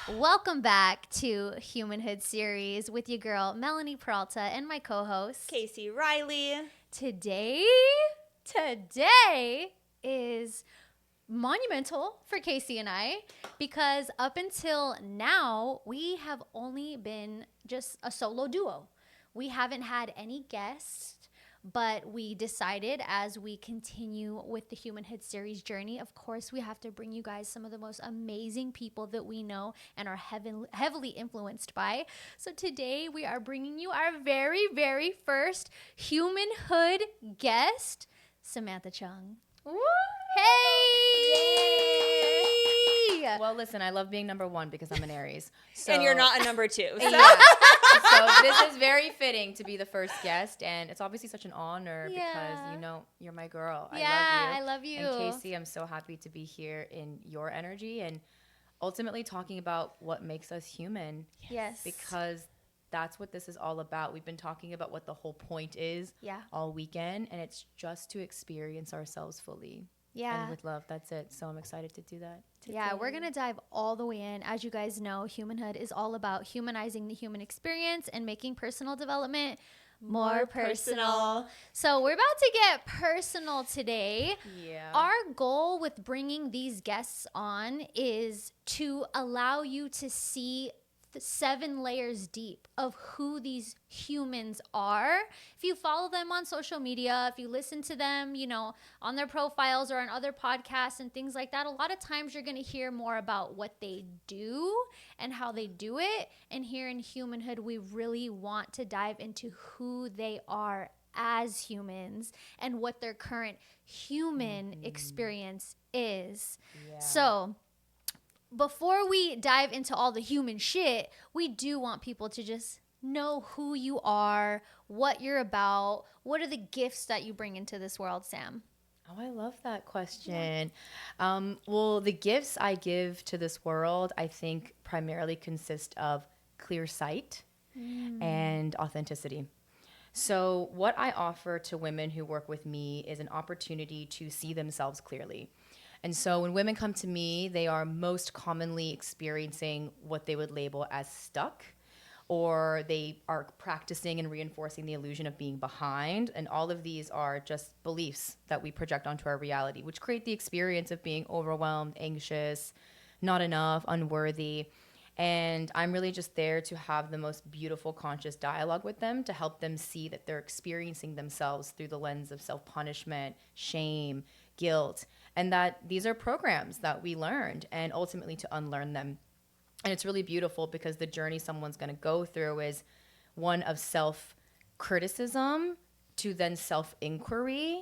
Welcome back to Humanhood Series with your girl, Melanie Peralta, and my co-host, Casey Riley. Today is monumental for Casey and I because up until now, we have only been just a solo duo. We haven't had any guests. But we decided as we continue with the Humanhood series journey, of course, we have to bring you guys some of the most amazing people that we know and are heavily influenced by. So today we are bringing you our very, very first Humanhood guest, Samantha Chung. Woo! Hey! Well, listen, I love being number one because I'm an Aries. So. And you're not a number two. So. Yeah. So this is very fitting to be the first guest, and it's obviously such an honor because, you're my girl. Yeah, I love you. And Casey, I'm so happy to be here in your energy and ultimately talking about what makes us human. Yes. Because that's what this is all about. We've been talking about what the whole point is all weekend, and it's just to experience ourselves fully. Yeah. And with love, that's it. So I'm excited to do that today. Yeah, we're going to dive all the way in. As you guys know, Humanhood is all about humanizing the human experience and making personal development more personal. So we're about to get personal today. Yeah. Our goal with bringing these guests on is to allow you to see the 7 layers deep of who these humans are. If you follow them on social media, if you listen to them, on their profiles or on other podcasts and things like that, a lot of times you're going to hear more about what they do and how they do it. And here in Humanhood, we really want to dive into who they are as humans and what their current human experience is. Yeah. So before we dive into all the human shit, we do want people to just know who you are, what you're about, what are the gifts that you bring into this world, Sam? Oh, I love that question. Well, the gifts I give to this world, I think primarily consist of clear sight and authenticity. So what I offer to women who work with me is an opportunity to see themselves clearly. And so when women come to me, they are most commonly experiencing what they would label as stuck, or they are practicing and reinforcing the illusion of being behind. And all of these are just beliefs that we project onto our reality, which create the experience of being overwhelmed, anxious, not enough, unworthy. And I'm really just there to have the most beautiful conscious dialogue with them to help them see that they're experiencing themselves through the lens of self-punishment, shame, guilt, and that these are programs that we learned and ultimately to unlearn them. And it's really beautiful because the journey someone's going to go through is one of self-criticism to then self-inquiry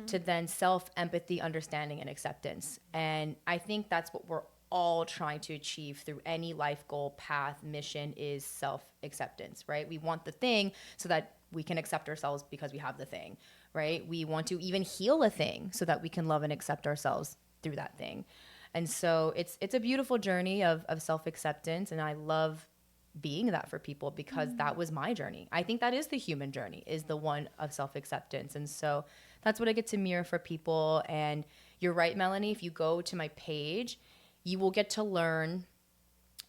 to then self-empathy, understanding, and acceptance. And I think that's what we're all trying to achieve through any life goal, path, mission is self-acceptance, right? We want the thing so that we can accept ourselves because we have the thing, right? We want to even heal a thing so that we can love and accept ourselves through that thing. And so it's a beautiful journey of self-acceptance, and I love being that for people because that was my journey. I think that is the human journey, is the one of self-acceptance. And so that's what I get to mirror for people. And you're right, Melanie, if you go to my page, you will get to learn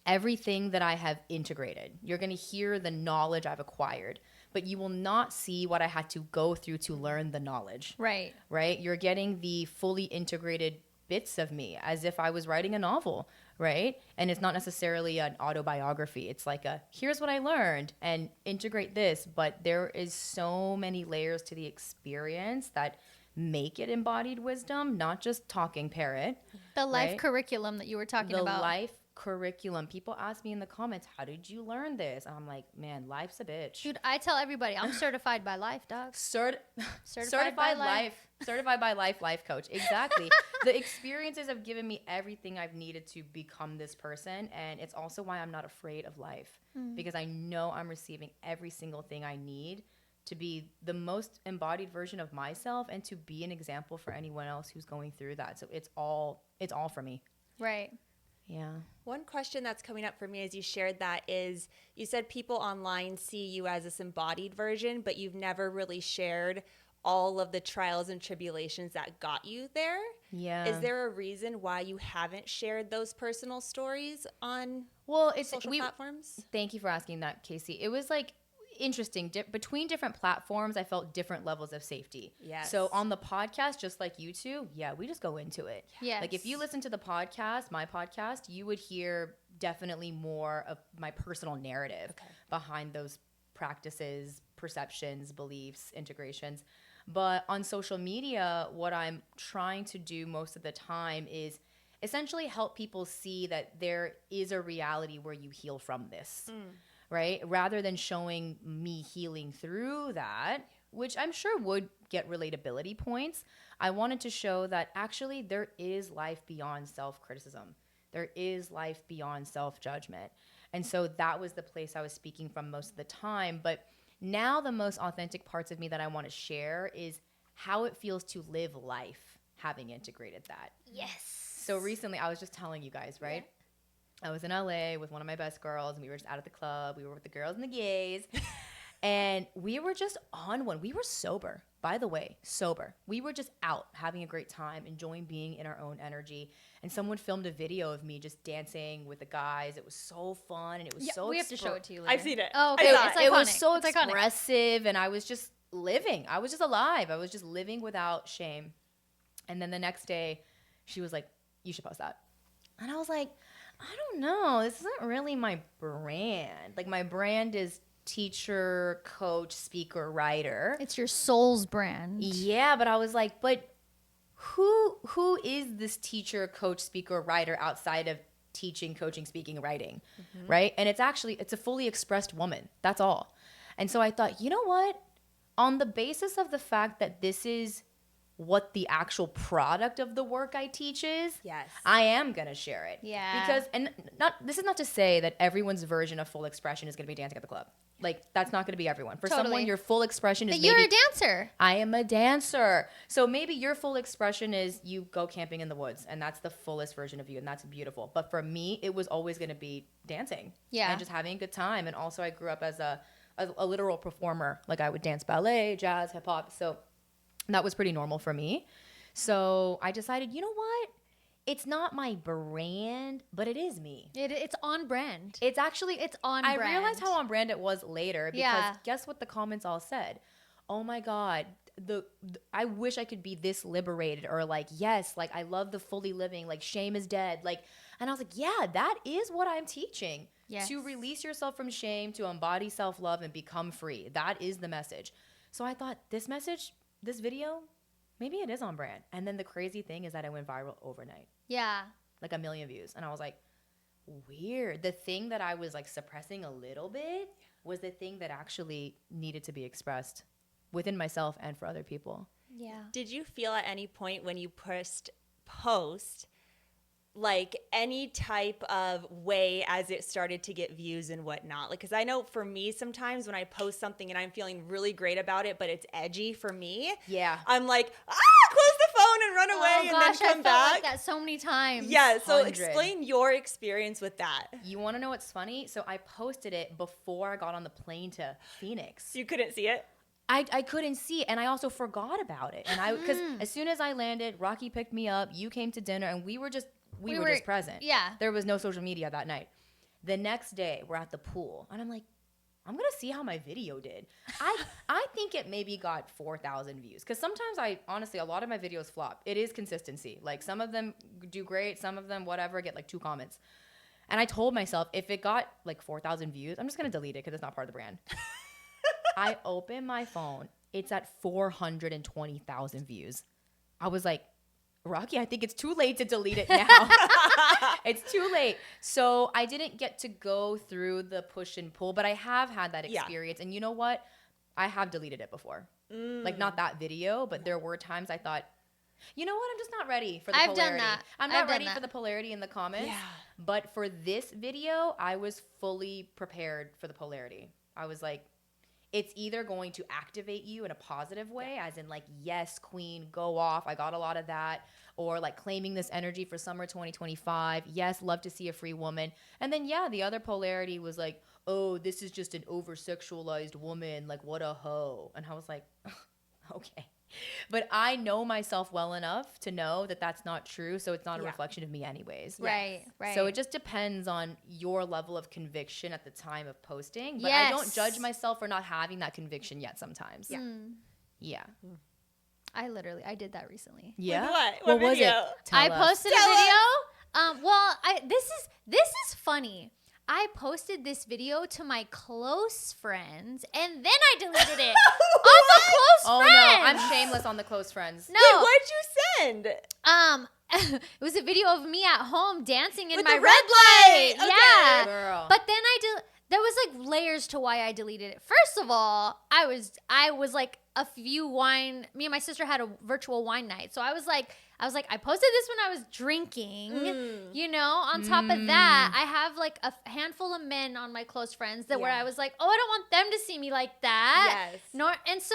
everything that I have integrated. You're going to hear the knowledge I've acquired, but you will not see what I had to go through to learn the knowledge. Right. Right? You're getting the fully integrated bits of me as if I was writing a novel, right? And it's not necessarily an autobiography. It's like here's what I learned and integrate this, but there is so many layers to the experience that make it embodied wisdom, not just talking parrot. The life curriculum that you were talking about. The life curriculum. People ask me in the comments, how did you learn this? And I'm like, man, life's a bitch. Dude, I tell everybody, I'm certified by life, dog. Certified by life. Certified by life coach. Exactly. The experiences have given me everything I've needed to become this person. And it's also why I'm not afraid of life because I know I'm receiving every single thing I need to be the most embodied version of myself and to be an example for anyone else who's going through that. So it's all for me. Right. Yeah. One question that's coming up for me as you shared that is, you said people online see you as this embodied version, but you've never really shared all of the trials and tribulations that got you there. Yeah. Is there a reason why you haven't shared those personal stories on Well, it's social platforms? Thank you for asking that, Casey. It was like interesting. Between different platforms, I felt different levels of safety. Yes. So on the podcast, just like you two, yeah, we just go into it. Yes. Like if you listen to the podcast, my podcast, you would hear definitely more of my personal narrative behind those practices, perceptions, beliefs, integrations. But on social media, what I'm trying to do most of the time is essentially help people see that there is a reality where you heal from this, right? Rather than showing me healing through that, which I'm sure would get relatability points, I wanted to show that actually there is life beyond self-criticism. There is life beyond self-judgment. And so that was the place I was speaking from most of the time. But now the most authentic parts of me that I want to share is how it feels to live life having integrated that. Yes. So recently, I was just telling you guys, right? I was in LA with one of my best girls, and we were just out at the club. We were with the girls and the gays. And we were just on one. We were sober, by the way, sober. We were just out having a great time, enjoying being in our own energy. And someone filmed a video of me just dancing with the guys. It was so fun, and it was so we have to show it to you later. I've seen it. Oh, okay. I saw It's it. it was iconic. so It's iconic. expressive, and I was just living. I was just alive. I was just living without shame. And then the next day, she was like, "You should post that." And I was like, "I don't know. This isn't really my brand. Like my brand is teacher, coach, speaker, writer." It's your soul's brand. Yeah, but I was like, but who is this teacher, coach, speaker, writer outside of teaching, coaching, speaking, writing, right? And it's a fully expressed woman. That's all. And so I thought, you know what? On the basis of the fact that this is what the actual product of the work I teach is, Yes. I am going to share it. Yeah. Because, and this is not to say that everyone's version of full expression is going to be dancing at the club. Like, that's not going to be everyone. For Totally. someone, your full expression is But maybe... you're a dancer. I am a dancer. So maybe your full expression is you go camping in the woods, and that's the fullest version of you, and that's beautiful. But for me, it was always going to be dancing. Yeah. And just having a good time. And also I grew up as a literal performer. Like I would dance ballet, jazz, hip hop. So that was pretty normal for me. So I decided, you know what? It's not my brand, but it is me. It's on brand. It's actually, It's on I brand. realized how on brand it was later because Yeah. guess what the comments all said? Oh my God, I wish I could be this liberated, or like, yes, like I love the fully living, like shame is dead. Like, and I was like, yeah, that is what I'm teaching. Yes. To release yourself from shame, to embody self-love and become free. That is the message. So I thought this video, maybe it is on brand. And then the crazy thing is that it went viral overnight. Yeah. Like 1 million views. And I was like, weird. The thing that I was like suppressing a little bit was the thing that actually needed to be expressed within myself and for other people. Yeah. Did you feel at any point when you post like any type of way as it started to get views and whatnot? Like, because I know for me, sometimes when I post something and I'm feeling really great about it, but it's edgy for me, Yeah. I'm like, close the phone and run away and then come I felt back. like that so many times. Yeah, so 100. explain your experience with that. You want to know what's funny? So I posted it before I got on the plane to Phoenix. You couldn't see it? I couldn't see it, and I also forgot about it. And because as soon as I landed, Rocky picked me up, you came to dinner, and we were just present. Yeah. There was no social media that night. The next day, we're at the pool, and I'm like, I'm going to see how my video did. I think it maybe got 4,000 views, because sometimes honestly, a lot of my videos flop. It is consistency. Like, some of them do great, some of them, whatever, get like 2 comments. And I told myself, if it got like 4,000 views, I'm just going to delete it because it's not part of the brand. I open my phone. It's at 420,000 views. I was like, Rocky, I think it's too late to delete it now. It's too late. So I didn't get to go through the push and pull, but I have had that experience. And you know what? I have deleted it before. Like, not that video, but there were times I thought, you know what? I'm just not ready for the I've polarity. done that. I'm not ready for the polarity in the comments. Yeah. But for this video, I was fully prepared for the polarity. I was like, it's either going to activate you in a positive way, as in like, yes, queen, go off. I got a lot of that. Or like claiming this energy for summer 2025. Yes, love to see a free woman. And then, yeah, the other polarity was like, oh, this is just an over-sexualized woman. Like, what a hoe. And I was like, okay. But I know myself well enough to know that that's not true. So it's not a Yeah. reflection of me anyways. Right. So it just depends on your level of conviction at the time of posting. But Yes. I don't judge myself for not having that conviction yet sometimes. Yeah. Yeah. I did that recently. Yeah. What was video? it? Tell I us. posted a video. This is funny. I posted this video to my close friends, and then I deleted it off of close Oh friends. no, I'm shameless on the close friends. No, Wait, what'd you send? it was a video of me at home dancing in With my the red red light. light. Okay. Yeah, Girl. but then there was like layers to why I deleted it. First of all, I was like me and my sister had a virtual wine night. So I was like, I posted this when I was drinking, you know, on top of that, I have like a handful of men on my close friends where I was like, oh, I don't want them to see me like that. Yes. And so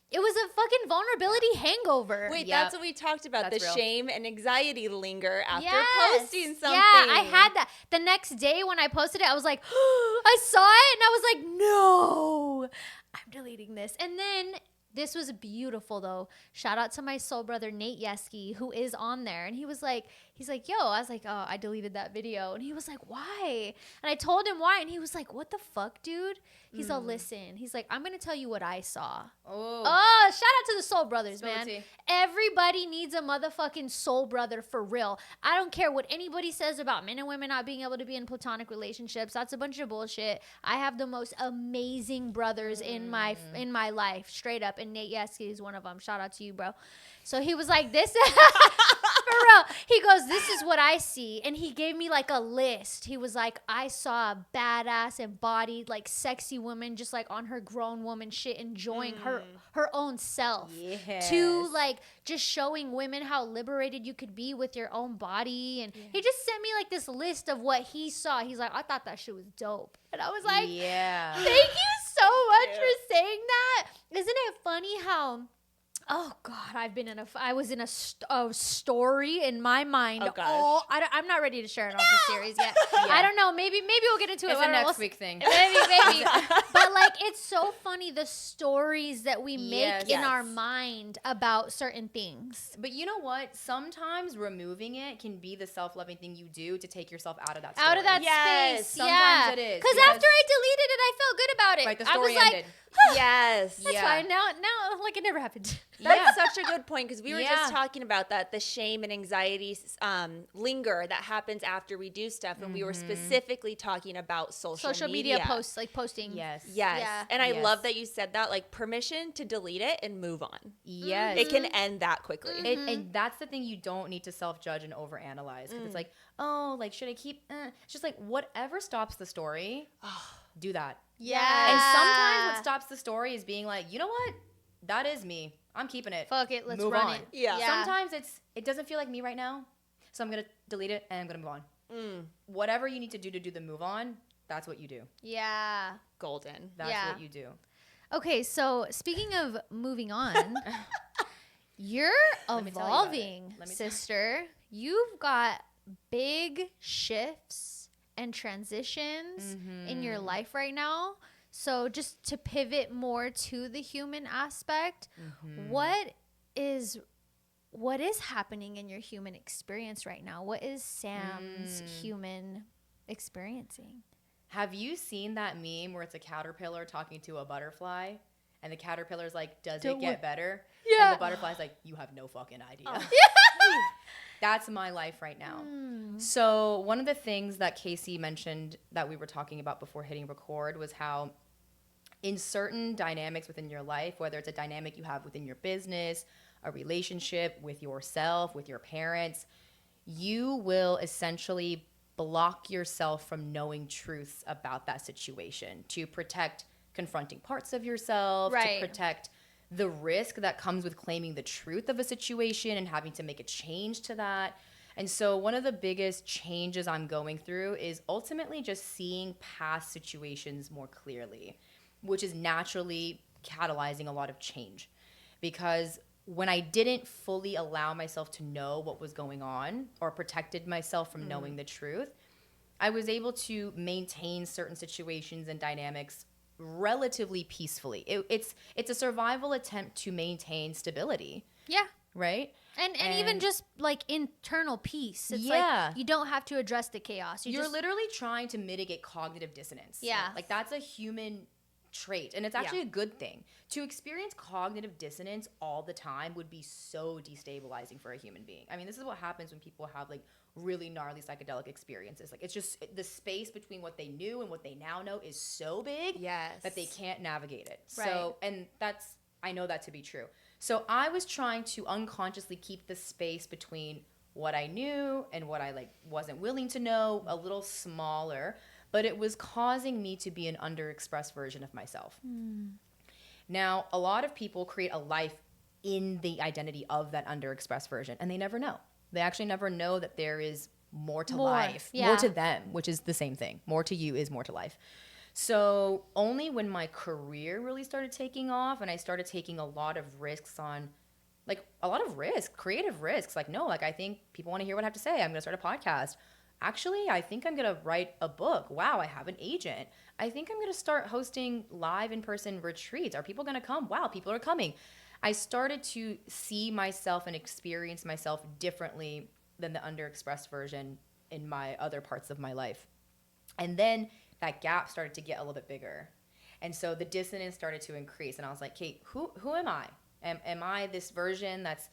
it was a fucking vulnerability hangover. Wait, Yep. that's what we talked about. That's the real. shame and anxiety linger after Yes. posting something. Yeah, I had that. The next day when I posted it, I was like, I saw it and I was like, no, I'm deleting this. And then this was beautiful though. Shout out to my soul brother, Nate Yeski, who is on there. And he's like, yo, I was like, oh, I deleted that video. And he was like, why? And I told him why. And he was like, what the fuck, dude? He's all, listen. He's like, I'm going to tell you what I saw. Oh, shout out to the soul brothers, Spill man. tea. Everybody needs a motherfucking soul brother for real. I don't care what anybody says about men and women not being able to be in platonic relationships. That's a bunch of bullshit. I have the most amazing brothers in my life, straight up. And Nate Yeski is one of them. Shout out to you, bro. So he was like, this, for real. He goes, this is what I see. And he gave me like a list. He was like, I saw a badass embodied, like sexy woman, just like on her grown woman shit, enjoying her own self. Yes. To like just showing women how liberated you could be with your own body. And he just sent me like this list of what he saw. He's like, I thought that shit was dope. And I was like, yeah. thank you so much for saying that. Isn't it funny how, oh God, I was in a story in my mind. Oh, gosh. I'm not ready to share it on the series yet. I don't know. Maybe we'll get into it. It's I a don't know. next week thing. Maybe. But like, it's so funny the stories that we make Yes. in our mind about certain things. But you know what? Sometimes removing it can be the self-loving thing you do to take yourself out of that story. Out of that Yes, space. sometimes it is, Because because- after I deleted it, I felt good about it. Right, the I was story like, ended. Yes. that's Yeah. fine. Now, like it never happened. That's such a good point because we were Yeah. just talking about that, the shame and anxiety linger that happens after we do stuff. And we were specifically talking about social media posts, like posting. Yes. Yes. Yeah. And I Yes. love that you said that, like permission to delete it and move on. Yes. It can end that quickly. And that's the thing you don't need to self-judge and overanalyze because it's like, oh, like should I keep? It's just like whatever stops the story, do that. Yeah. And sometimes what stops the story is being like, you know what, that is me. I'm keeping it. Fuck it. Let's Move run on. it. Yeah. Sometimes it doesn't feel like me right now, so I'm gonna delete it and I'm gonna move on. Whatever you need to do the move on, that's what you do. Yeah. Golden. That's Yeah. what you do. Okay, so speaking of moving on, you're me tell you about it. evolving, Let me tell you. sister. You've got big shifts and transitions in your life right now. So just to pivot more to the human aspect, what is happening in your human experience right now? What is Sam's human experiencing? Have you seen that meme where it's a caterpillar talking to a butterfly? And the caterpillar's like, does it get better? Yeah. And the butterfly's like, you have no fucking idea. That's my life right now. So one of the things that Casey mentioned that we were talking about before hitting record was how in certain dynamics within your life, whether it's a dynamic you have within your business, a relationship with yourself, with your parents, you will essentially block yourself from knowing truths about that situation to protect confronting parts of yourself, Right. to protect the risk that comes with claiming the truth of a situation and having to make a change to that. And so one of the biggest changes I'm going through is ultimately just seeing past situations more clearly, which is naturally catalyzing a lot of change. Because when I didn't fully allow myself to know what was going on or protected myself from knowing the truth, I was able to maintain certain situations and dynamics relatively peacefully. It's a survival attempt to maintain stability, Yeah. right? And even just like internal peace. It's Yeah. like you don't have to address the chaos. You're just literally trying to mitigate cognitive dissonance. Yeah. Like that's a human trait, and it's actually a good thing. To experience cognitive dissonance all the time would be so destabilizing for a human being. I mean, this is what happens when people have like really gnarly psychedelic experiences. Like it's just the space between what they knew and what they now know is so big that they can't navigate it. Right. So, and I know that to be true. So I was trying to unconsciously keep the space between what I knew and what I like wasn't willing to know a little smaller, but it was causing me to be an underexpressed version of myself. Now, a lot of people create a life in the identity of that underexpressed version, and they never know. They actually never know that there is more to life, more to them, which is the same thing. More to you is more to life. So only when my career really started taking off and I started taking a lot of risks on, like a lot of risks, creative risks. Like, no, like I think people want to hear what I have to say. I'm going to start a podcast. Actually, I think I'm going to write a book. Wow, I have an agent. I think I'm going to start hosting live in-person retreats. Are people going to come? Wow, people are coming. I started to see myself and experience myself differently than the underexpressed version in my other parts of my life. And then that gap started to get a little bit bigger. And so the dissonance started to increase. And I was like, Kate, who am I? Am I this version that's,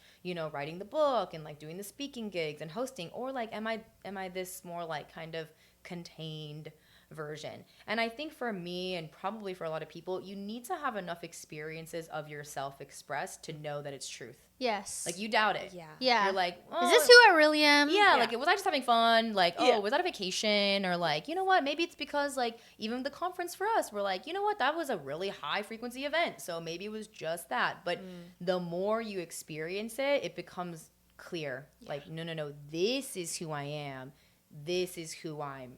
writing the book and like doing the speaking gigs and hosting? Or like, am I this more like kind of contained version? And I think for me and probably for a lot of people, you need to have enough experiences of yourself expressed to know that it's truth. Yes. Like you doubt it. Yeah. You're like, is this who I really am? Yeah, like was I just having fun? Like, was that a vacation? Or like, you know what? Maybe it's because like even the conference for us, we're like, you know what? That was a really high frequency event. So maybe it was just that. But the more you experience it, it becomes clear. Yeah. Like, no, this is who I am. This is who I'm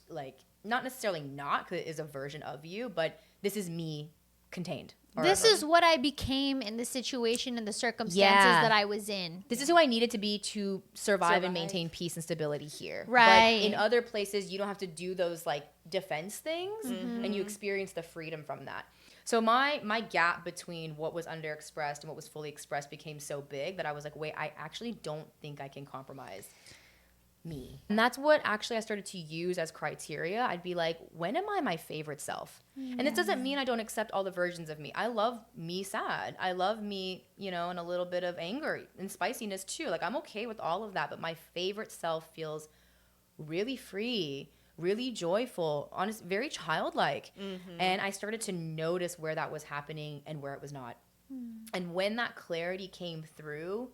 like, not necessarily not because it is a version of you, but this is me contained. This is what I became in the situation and the circumstances that I was in. This is who I needed to be to survive and maintain peace and stability here. Right. But in other places, you don't have to do those like defense things and you experience the freedom from that. So my gap between what was underexpressed and what was fully expressed became so big that I was like, wait, I actually don't think I can compromise me. And that's what actually I started to use as criteria. I'd be like, when am I my favorite self? And it doesn't mean I don't accept all the versions of me. I love me sad. I love me, and a little bit of anger and spiciness too. Like I'm okay with all of that, but my favorite self feels really free, really joyful, honest, very childlike. And I started to notice where that was happening and where it was not. And when that clarity came through,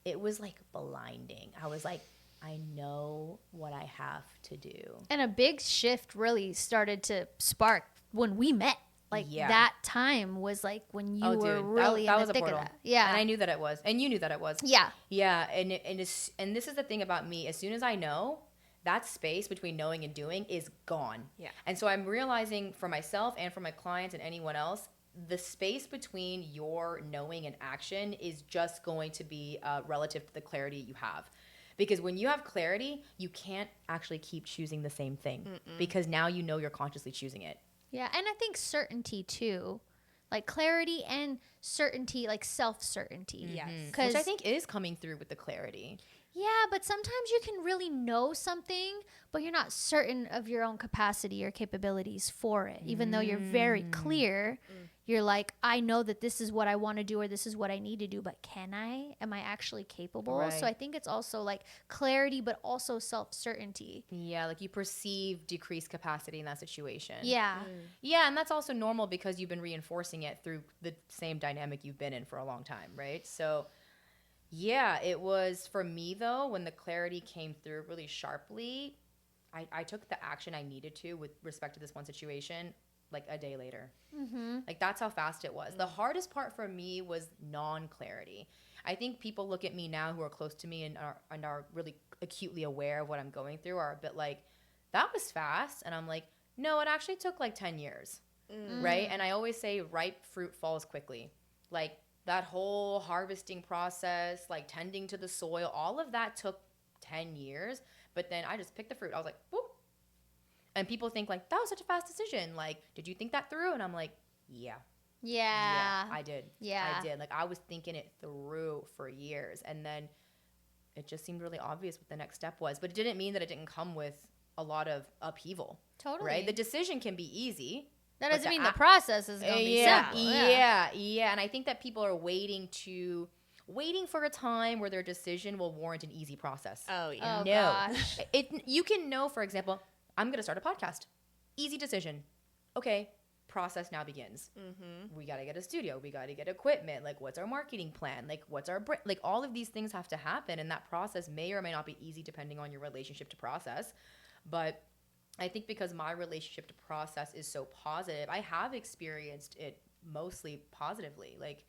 it was like blinding. I was like, I know what I have to do. And a big shift really started to spark when we met. Like that time was like when you were really in the thick of that. Yeah. And I knew that it was. And you knew that it was. Yeah. Yeah. And this is the thing about me. As soon as I know, that space between knowing and doing is gone. Yeah. And so I'm realizing for myself and for my clients and anyone else, the space between your knowing and action is just going to be relative to the clarity you have. Because when you have clarity, you can't actually keep choosing the same thing because now you know you're consciously choosing it. Yeah, and I think certainty too. Like clarity and certainty, like self-certainty. Yes. Which I think is coming through with the clarity. Yeah, but sometimes you can really know something, but you're not certain of your own capacity or capabilities for it. Even though you're very clear, you're like, I know that this is what I want to do or this is what I need to do, but can I? Am I actually capable? Right. So I think it's also like clarity, but also self-certainty. Yeah, like you perceive decreased capacity in that situation. Yeah. Yeah, and that's also normal because you've been reinforcing it through the same dynamic you've been in for a long time, right? So yeah, it was for me though, when the clarity came through really sharply, I took the action I needed to with respect to this one situation like a day later. Like that's how fast it was. The hardest part for me was non-clarity. I think people look at me now who are close to me and are really acutely aware of what I'm going through are a bit like, that was fast. And I'm like, no, it actually took like 10 years, right? And I always say ripe fruit falls quickly. Like that whole harvesting process, like tending to the soil, all of that took 10 years. But then I just picked the fruit. I was like, whoop. And people think like, that was such a fast decision. Like, did you think that through? And I'm like, yeah. Yeah. I did. Yeah. I did. Like, I was thinking it through for years. And then it just seemed really obvious what the next step was. But it didn't mean that it didn't come with a lot of upheaval. Totally. Right? The decision can be easy. That doesn't mean the process is going to be simple. Yeah. And I think that people are waiting for a time where their decision will warrant an easy process. Oh, yeah. Oh, No. gosh. You can know, for example, I'm going to start a podcast. Easy decision. Okay, process now begins. Mm-hmm. We got to get a studio. We got to get equipment. Like, what's our marketing plan? Like, what's our brand? Like, all of these things have to happen. And that process may or may not be easy depending on your relationship to process. But I think because my relationship to process is so positive, I have experienced it mostly positively. Like,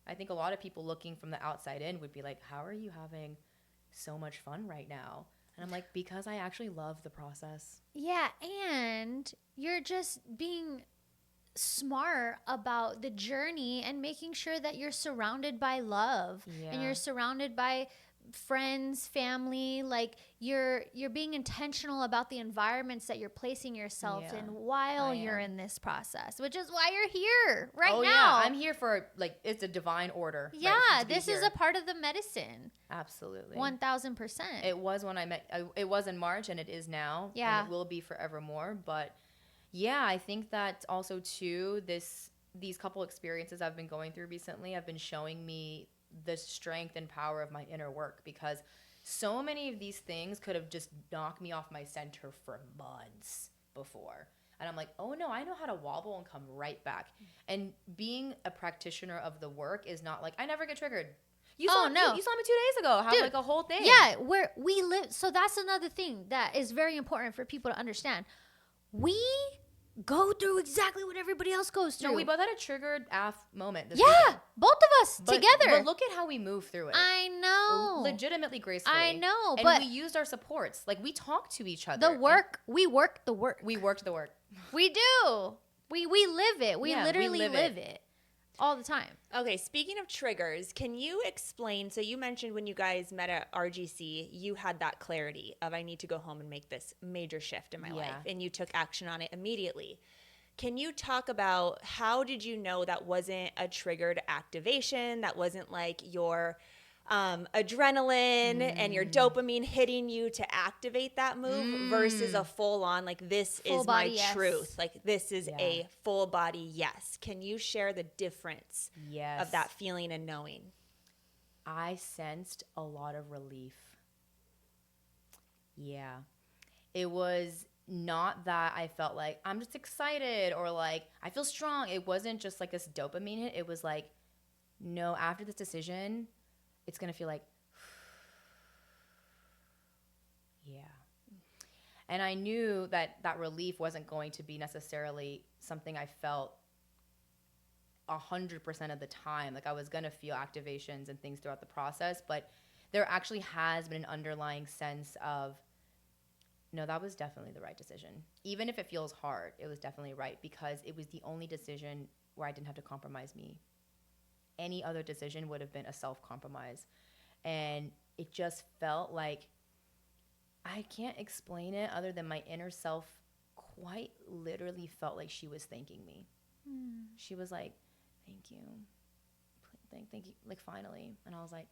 I think a lot of people looking from the outside in would be like, how are you having so much fun right now? And I'm like, because I actually love the process. Yeah, and you're just being smart about the journey and making sure that you're surrounded by love and you're surrounded by friends, family. Like you're being intentional about the environments that you're placing yourself in while you're in this process, which is why you're here now. Yeah, I'm here for, like, it's a divine order. Yeah, right, this is a part of the medicine. Absolutely. 1000%. It was when I met, it was in March, and it is now. Yeah. And it will be forevermore. But yeah, I think that also too, these couple experiences I've been going through recently have been showing me the strength and power of my inner work, because so many of these things could have just knocked me off my center for months before. And I'm like, oh no, I know how to wobble and come right back. And being a practitioner of the work is not like, I never get triggered. You saw me 2 days ago have, dude, like a whole thing. Yeah, where we live. So that's another thing that is very important for people to understand. We go through exactly what everybody else goes through. No, we both had a triggered moment this weekend. Both of us together. But look at how we move through it. I know. Legitimately gracefully. I know, and but we used our supports. Like, we talked to each other. We worked the work. We worked the work. We do. We live it. We literally live it all the time. Okay, speaking of triggers, can you explain? So you mentioned when you guys met at RGC, you had that clarity of, I need to go home and make this major shift in my life, and you took action on it immediately. Can you talk about how did you know that wasn't a triggered activation, that wasn't like your adrenaline and your dopamine hitting you to activate that move versus a full-on, like, this full is my truth. Like, this is a full body yes. Can you share the difference of that feeling and knowing? I sensed a lot of relief. Yeah. It was not that I felt like I'm just excited or like I feel strong. It wasn't just like this dopamine hit. It was like, no, after this decision, it's going to feel like, yeah. And I knew that that relief wasn't going to be necessarily something I felt 100% of the time. Like, I was going to feel activations and things throughout the process, but there actually has been an underlying sense of, no, that was definitely the right decision. Even if it feels hard, it was definitely right, because it was the only decision where I didn't have to compromise me. Any other decision would have been a self-compromise. And it just felt like, I can't explain it other than my inner self quite literally felt like she was thanking me. She was like, thank you. Thank you. Like, finally. And I was like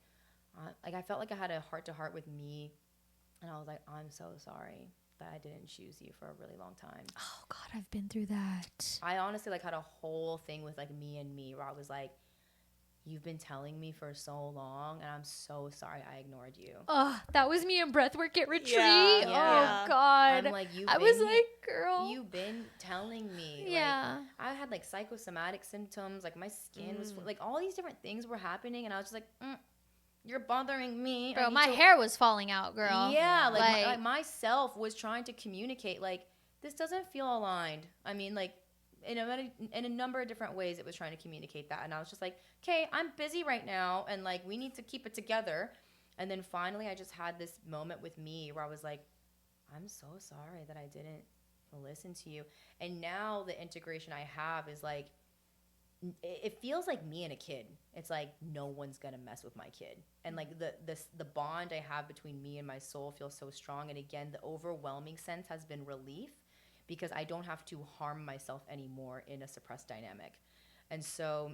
I felt like I had a heart-to-heart with me. And I was like, I'm so sorry that I didn't choose you for a really long time. Oh, God, I've been through that. I honestly, like, had a whole thing with, like, me where I was like, you've been telling me for so long, and I'm so sorry I ignored you. Oh, that was me in breathwork at retreat. Yeah. Oh, God. I'm like, I was like, girl. You've been telling me. Yeah. Like, I had, like, psychosomatic symptoms. Like, my skin was, like, all these different things were happening, and I was just like, you're bothering me. Bro, my hair was falling out, girl. Yeah, like myself was trying to communicate, like, this doesn't feel aligned. I mean, like, in a number of different ways it was trying to communicate that. And I was just like, okay, I'm busy right now, and, like, we need to keep it together. And then finally I just had this moment with me where I was like, I'm so sorry that I didn't listen to you. And now the integration I have is like, it feels like me and a kid. It's like, no one's gonna mess with my kid. And, like, the bond I have between me and my soul feels so strong. And again, the overwhelming sense has been relief, because I don't have to harm myself anymore in a suppressed dynamic. And so,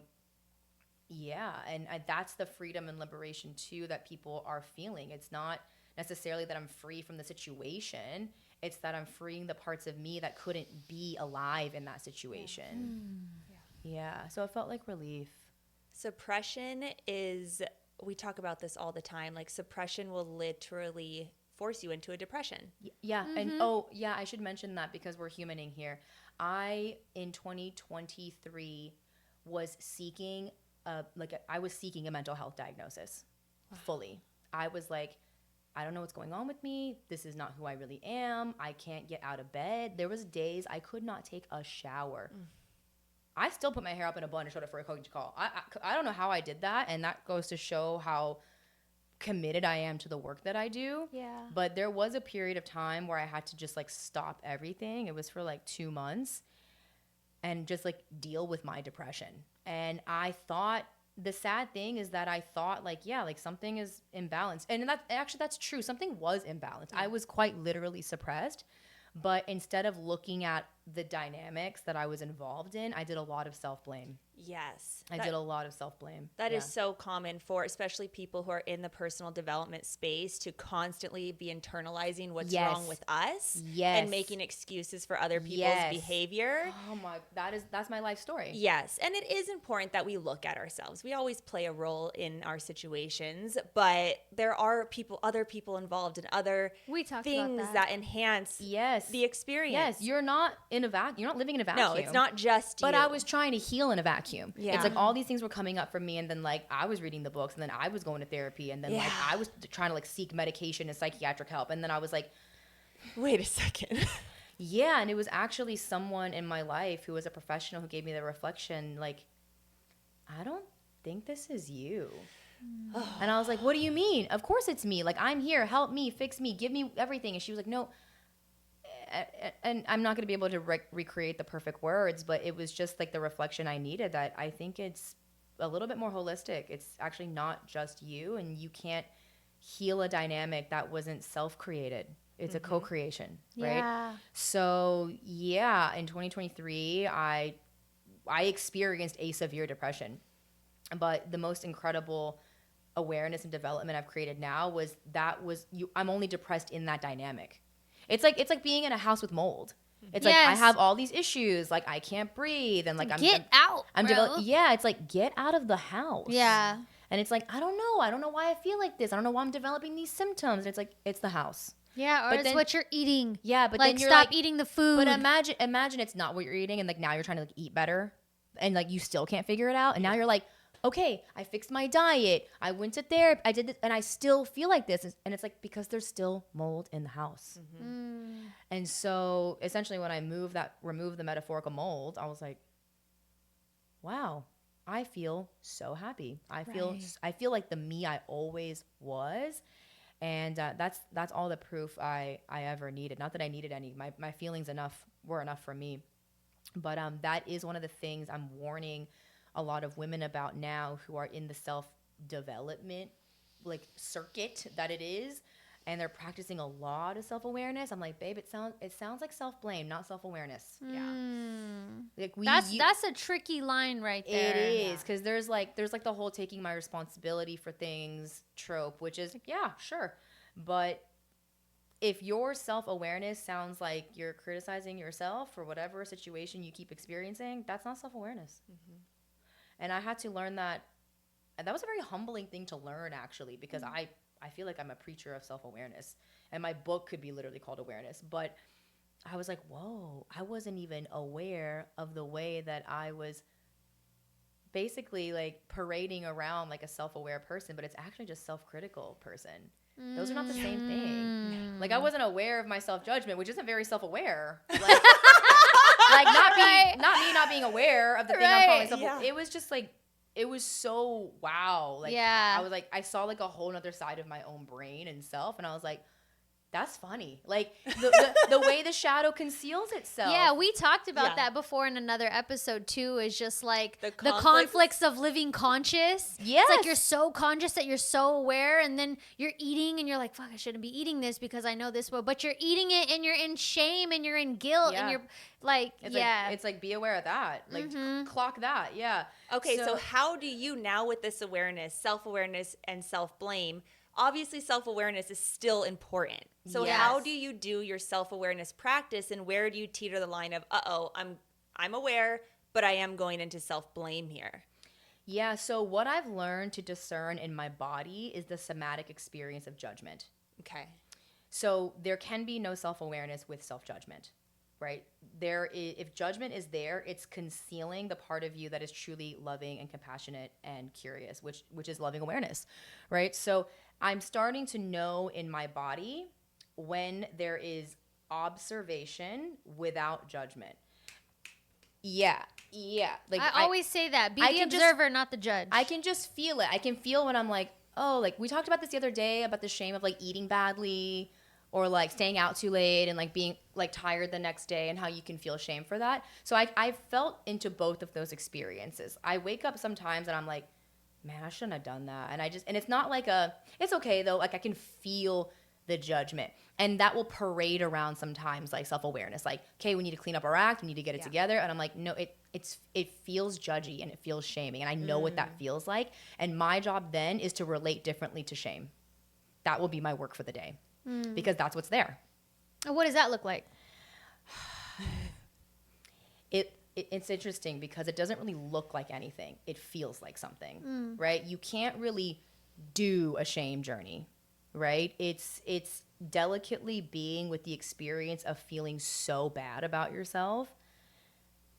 yeah, and that's the freedom and liberation too that people are feeling. It's not necessarily that I'm free from the situation. It's that I'm freeing the parts of me that couldn't be alive in that situation. Yeah. So it felt like relief. Suppression is, we talk about this all the time, like suppression will literally force you into a depression. Yeah. And I should mention that because we're humaning here. In 2023 was seeking a mental health diagnosis. Wow. Fully. I was like, I don't know what's going on with me. This is not who I really am. I can't get out of bed. There was days I could not take a shower. I still put my hair up in a bun and showed up for a coaching call. I don't know how I did that, and that goes to show how committed I am to the work that I do. Yeah. But there was a period of time where I had to just like stop everything. It was for like 2 months and just like deal with my depression. And I thought, the sad thing is that I thought like, yeah, like something is imbalanced. And that's true. Something was imbalanced. I was quite literally suppressed. But instead of looking at the dynamics that I was involved in, I did a lot of self-blame. Yes. I did a lot of self-blame. That is so common for especially people who are in the personal development space to constantly be internalizing what's wrong with us and making excuses for other people's behavior. Oh my, that's my life story. Yes. And it is important that we look at ourselves. We always play a role in our situations, but there are other people involved in other things that enhance the experience. Yes, you're not in a vacuum. You're not living in a vacuum. No, it's not just you. But I was trying to heal in a vacuum. Yeah. It's like all these things were coming up for me, and then like I was reading the books, and then I was going to therapy, and then like I was trying to like seek medication and psychiatric help, and then I was like, wait a second. Yeah, and it was actually someone in my life who was a professional who gave me the reflection, like, I don't think this is you. And I was like, what do you mean? Of course it's me. Like, I'm here. Help me, fix me, give me everything. And she was like, no. And I'm not going to be able to recreate the perfect words, but it was just like the reflection I needed, that I think it's a little bit more holistic. It's actually not just you, and you can't heal a dynamic that wasn't self-created. It's a co-creation, right? Yeah. So yeah, in 2023, I experienced a severe depression, but the most incredible awareness and development I've created now was I'm only depressed in that dynamic. It's like being in a house with mold. It's like I have all these issues, like I can't breathe, and like get out. It's like get out of the house. Yeah. And it's like I don't know why I feel like this. I don't know why I'm developing these symptoms. And it's like it's the house. Yeah, or it's what you're eating. Yeah, but like then you're stop like, eating the food. But imagine it's not what you're eating, and like now you're trying to like eat better, and like you still can't figure it out, and now you're like, okay, I fixed my diet, I went to therapy, I did this, and I still feel like this. And it's like, because there's still mold in the house. And so essentially when I removed the metaphorical mold, I was like, wow, I feel so happy. I feel like the me I always was. And that's all the proof I ever needed. Not that I needed any, my feelings were enough for me. But that is one of the things I'm warning a lot of women about now who are in the self-development like circuit that it is, and they're practicing a lot of self-awareness. I'm like, babe, it sounds like self-blame, not self-awareness. Like that's a tricky line right there. It is, because there's like the whole taking my responsibility for things trope, which is sure, but if your self-awareness sounds like you're criticizing yourself for whatever situation you keep experiencing, that's not self-awareness. And I had to learn that. And that was a very humbling thing to learn, actually, because I feel like I'm a preacher of self-awareness. And my book could be literally called Awareness. But I was like, whoa, I wasn't even aware of the way that I was basically like parading around like a self-aware person, but it's actually just self-critical person. Those are not the same thing. Like, I wasn't aware of my self-judgment, which isn't very self-aware. Like, not being aware of the thing I'm calling self. It was just like, it was so wow. Like, I was like, I saw like a whole nother side of my own brain and self, and I was like, That's funny. Like the way the shadow conceals itself. Yeah, we talked about that before in another episode too. Is just like the conflicts? conflicts of living conscious. Yes. It's like you're so conscious that you're so aware, and then you're eating and you're like, fuck, I shouldn't be eating this because I know this will. But you're eating it and you're in shame and you're in guilt and you're like, it's like be aware of that. Like clock that. Yeah. Okay, so how do you now with this awareness, self-awareness and self-blame? Obviously, self-awareness is still important. So how do you do your self-awareness practice, and where do you teeter the line of, I'm aware, but I am going into self-blame here? Yeah, so what I've learned to discern in my body is the somatic experience of judgment. Okay. So there can be no self-awareness with self-judgment, right? If judgment is there, it's concealing the part of you that is truly loving and compassionate and curious, which is loving awareness, right? So I'm starting to know in my body when there is observation without judgment. Yeah. Like I always say that. Be the observer, not the judge. I can just feel it. I can feel when I'm like, oh, like we talked about this the other day about the shame of like eating badly or like staying out too late and like being like tired the next day and how you can feel shame for that. So I felt into both of those experiences. I wake up sometimes and I'm like, man, I shouldn't have done that. And it's not like it's okay though. Like I can feel the judgment, and that will parade around sometimes, like self-awareness, like, okay, we need to clean up our act. We need to get it together. And I'm like, no, it feels judgy and it feels shaming. And I know what that feels like. And my job then is to relate differently to shame. That will be my work for the day because that's what's there. And what does that look like? It's interesting because it doesn't really look like anything. It feels like something, right? You can't really do a shame journey, right? It's delicately being with the experience of feeling so bad about yourself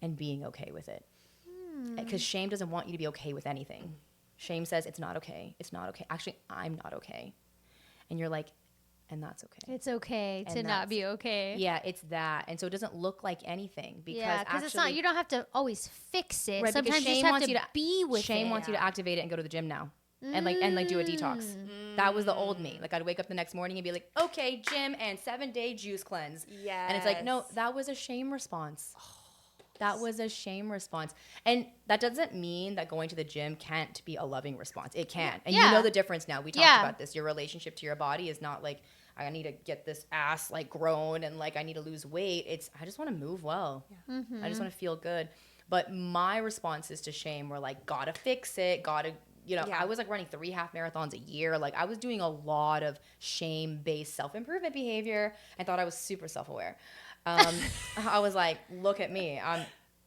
and being okay with it. Because shame doesn't want you to be okay with anything. Shame says it's not okay. It's not okay. Actually, I'm not okay. And you're like, and that's okay. It's okay to not be okay. Yeah, it's that. And so it doesn't look like anything because it's not, you don't have to always fix it. Right, sometimes you just have to be with it. Shame wants you to activate it and go to the gym now. And do a detox. That was the old me. Like I'd wake up the next morning and be like, okay, gym and 7-day juice cleanse. Yes. And it's like, no, that was a shame response. That was a shame response. And that doesn't mean that going to the gym can't be a loving response. It can. And you know the difference now. We talked about this. Your relationship to your body is not like, I need to get this ass like grown and like I need to lose weight. It's I just want to move well. Yeah. I just want to feel good. But my responses to shame were like, gotta fix it, I was like running 3 half marathons a year. Like I was doing a lot of shame-based self-improvement behavior and thought I was super self-aware. I was like, look at me.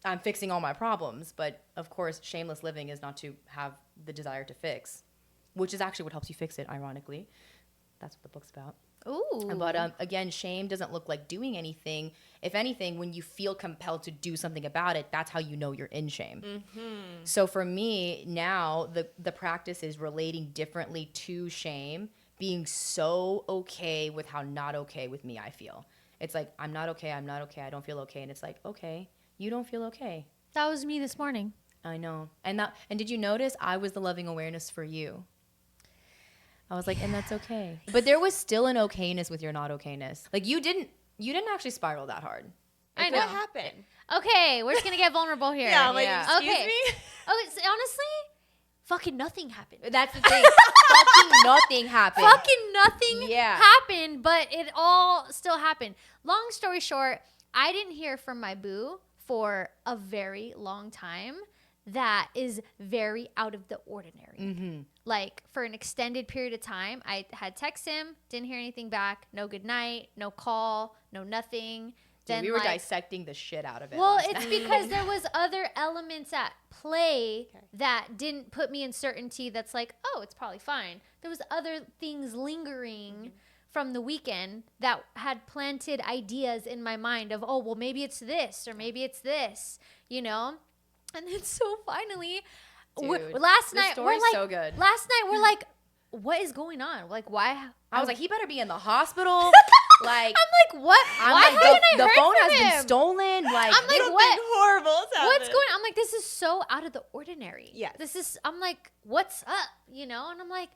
I'm fixing all my problems. But of course, shameless living is not to have the desire to fix, which is actually what helps you fix it, ironically. That's what the book's about. Ooh. But again, shame doesn't look like doing anything. If anything, when you feel compelled to do something about it, that's how you know you're in shame. So for me now, the practice is relating differently to shame, being so okay with how not okay with me I feel. It's like, I'm not okay, I don't feel okay. And it's like, okay, you don't feel okay. That was me this morning. I know. And did you notice I was the loving awareness for you? I was like, and that's okay. But there was still an okayness with your not okayness. Like you didn't actually spiral that hard. I know. What happened? Okay, we're just gonna get vulnerable here. Yeah, I'm like, excuse me? Okay, so honestly, fucking nothing happened. That's the thing. Fucking nothing happened. Fucking nothing happened, but it all still happened. Long story short, I didn't hear from my boo for a very long time. That is very out of the ordinary. Like for an extended period of time, I had text him, didn't hear anything back, no good night, no call, no nothing. Dude, we were dissecting the shit out of it. Well, it's because there was other elements at play that didn't put me in certainty that's like, oh, it's probably fine. There was other things lingering from the weekend that had planted ideas in my mind of, oh, well, maybe it's this or maybe it's this, you know? And then so finally, last night we're like, so good. Last night we're like, what is going on? Like, why? I was like, he better be in the hospital. Like, I'm like, what? Why haven't I heard the phone from has him? been stolen. Like, I'm like, what? Horrible. What's going on? I'm like, this is so out of the ordinary. Yes. I'm like, what's up? You know? And I'm like,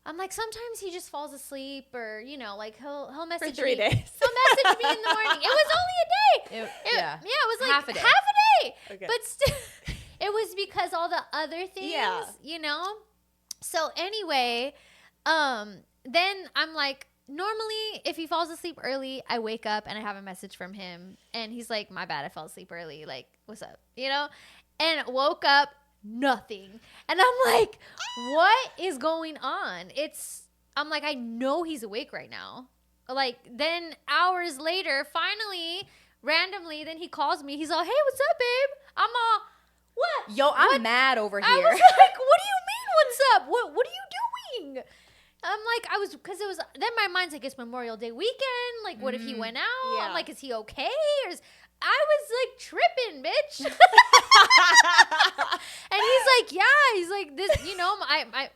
I'm like, sometimes he just falls asleep, or like he'll message For 3 me. days. He'll message me in the morning. It was only a day. It was like half a day. Okay. But still, it was because all the other things, So anyway, then I'm like, normally if he falls asleep early, I wake up and I have a message from him, and he's like, my bad, I fell asleep early. Like, what's up? And woke up. Nothing. And I'm like, what is going on? I'm like, I know he's awake right now. Like, then hours later, finally, randomly, then he calls me. He's all, hey, what's up, babe? I'm all, what? Yo, I'm mad over here. I was like, what do you mean, what's up? What are you doing? I'm like, because it was, then my mind's like, it's Memorial Day weekend. Like, what if he went out? Yeah. I'm like, is he okay? I was like tripping, bitch. And he's like, yeah. He's like, this,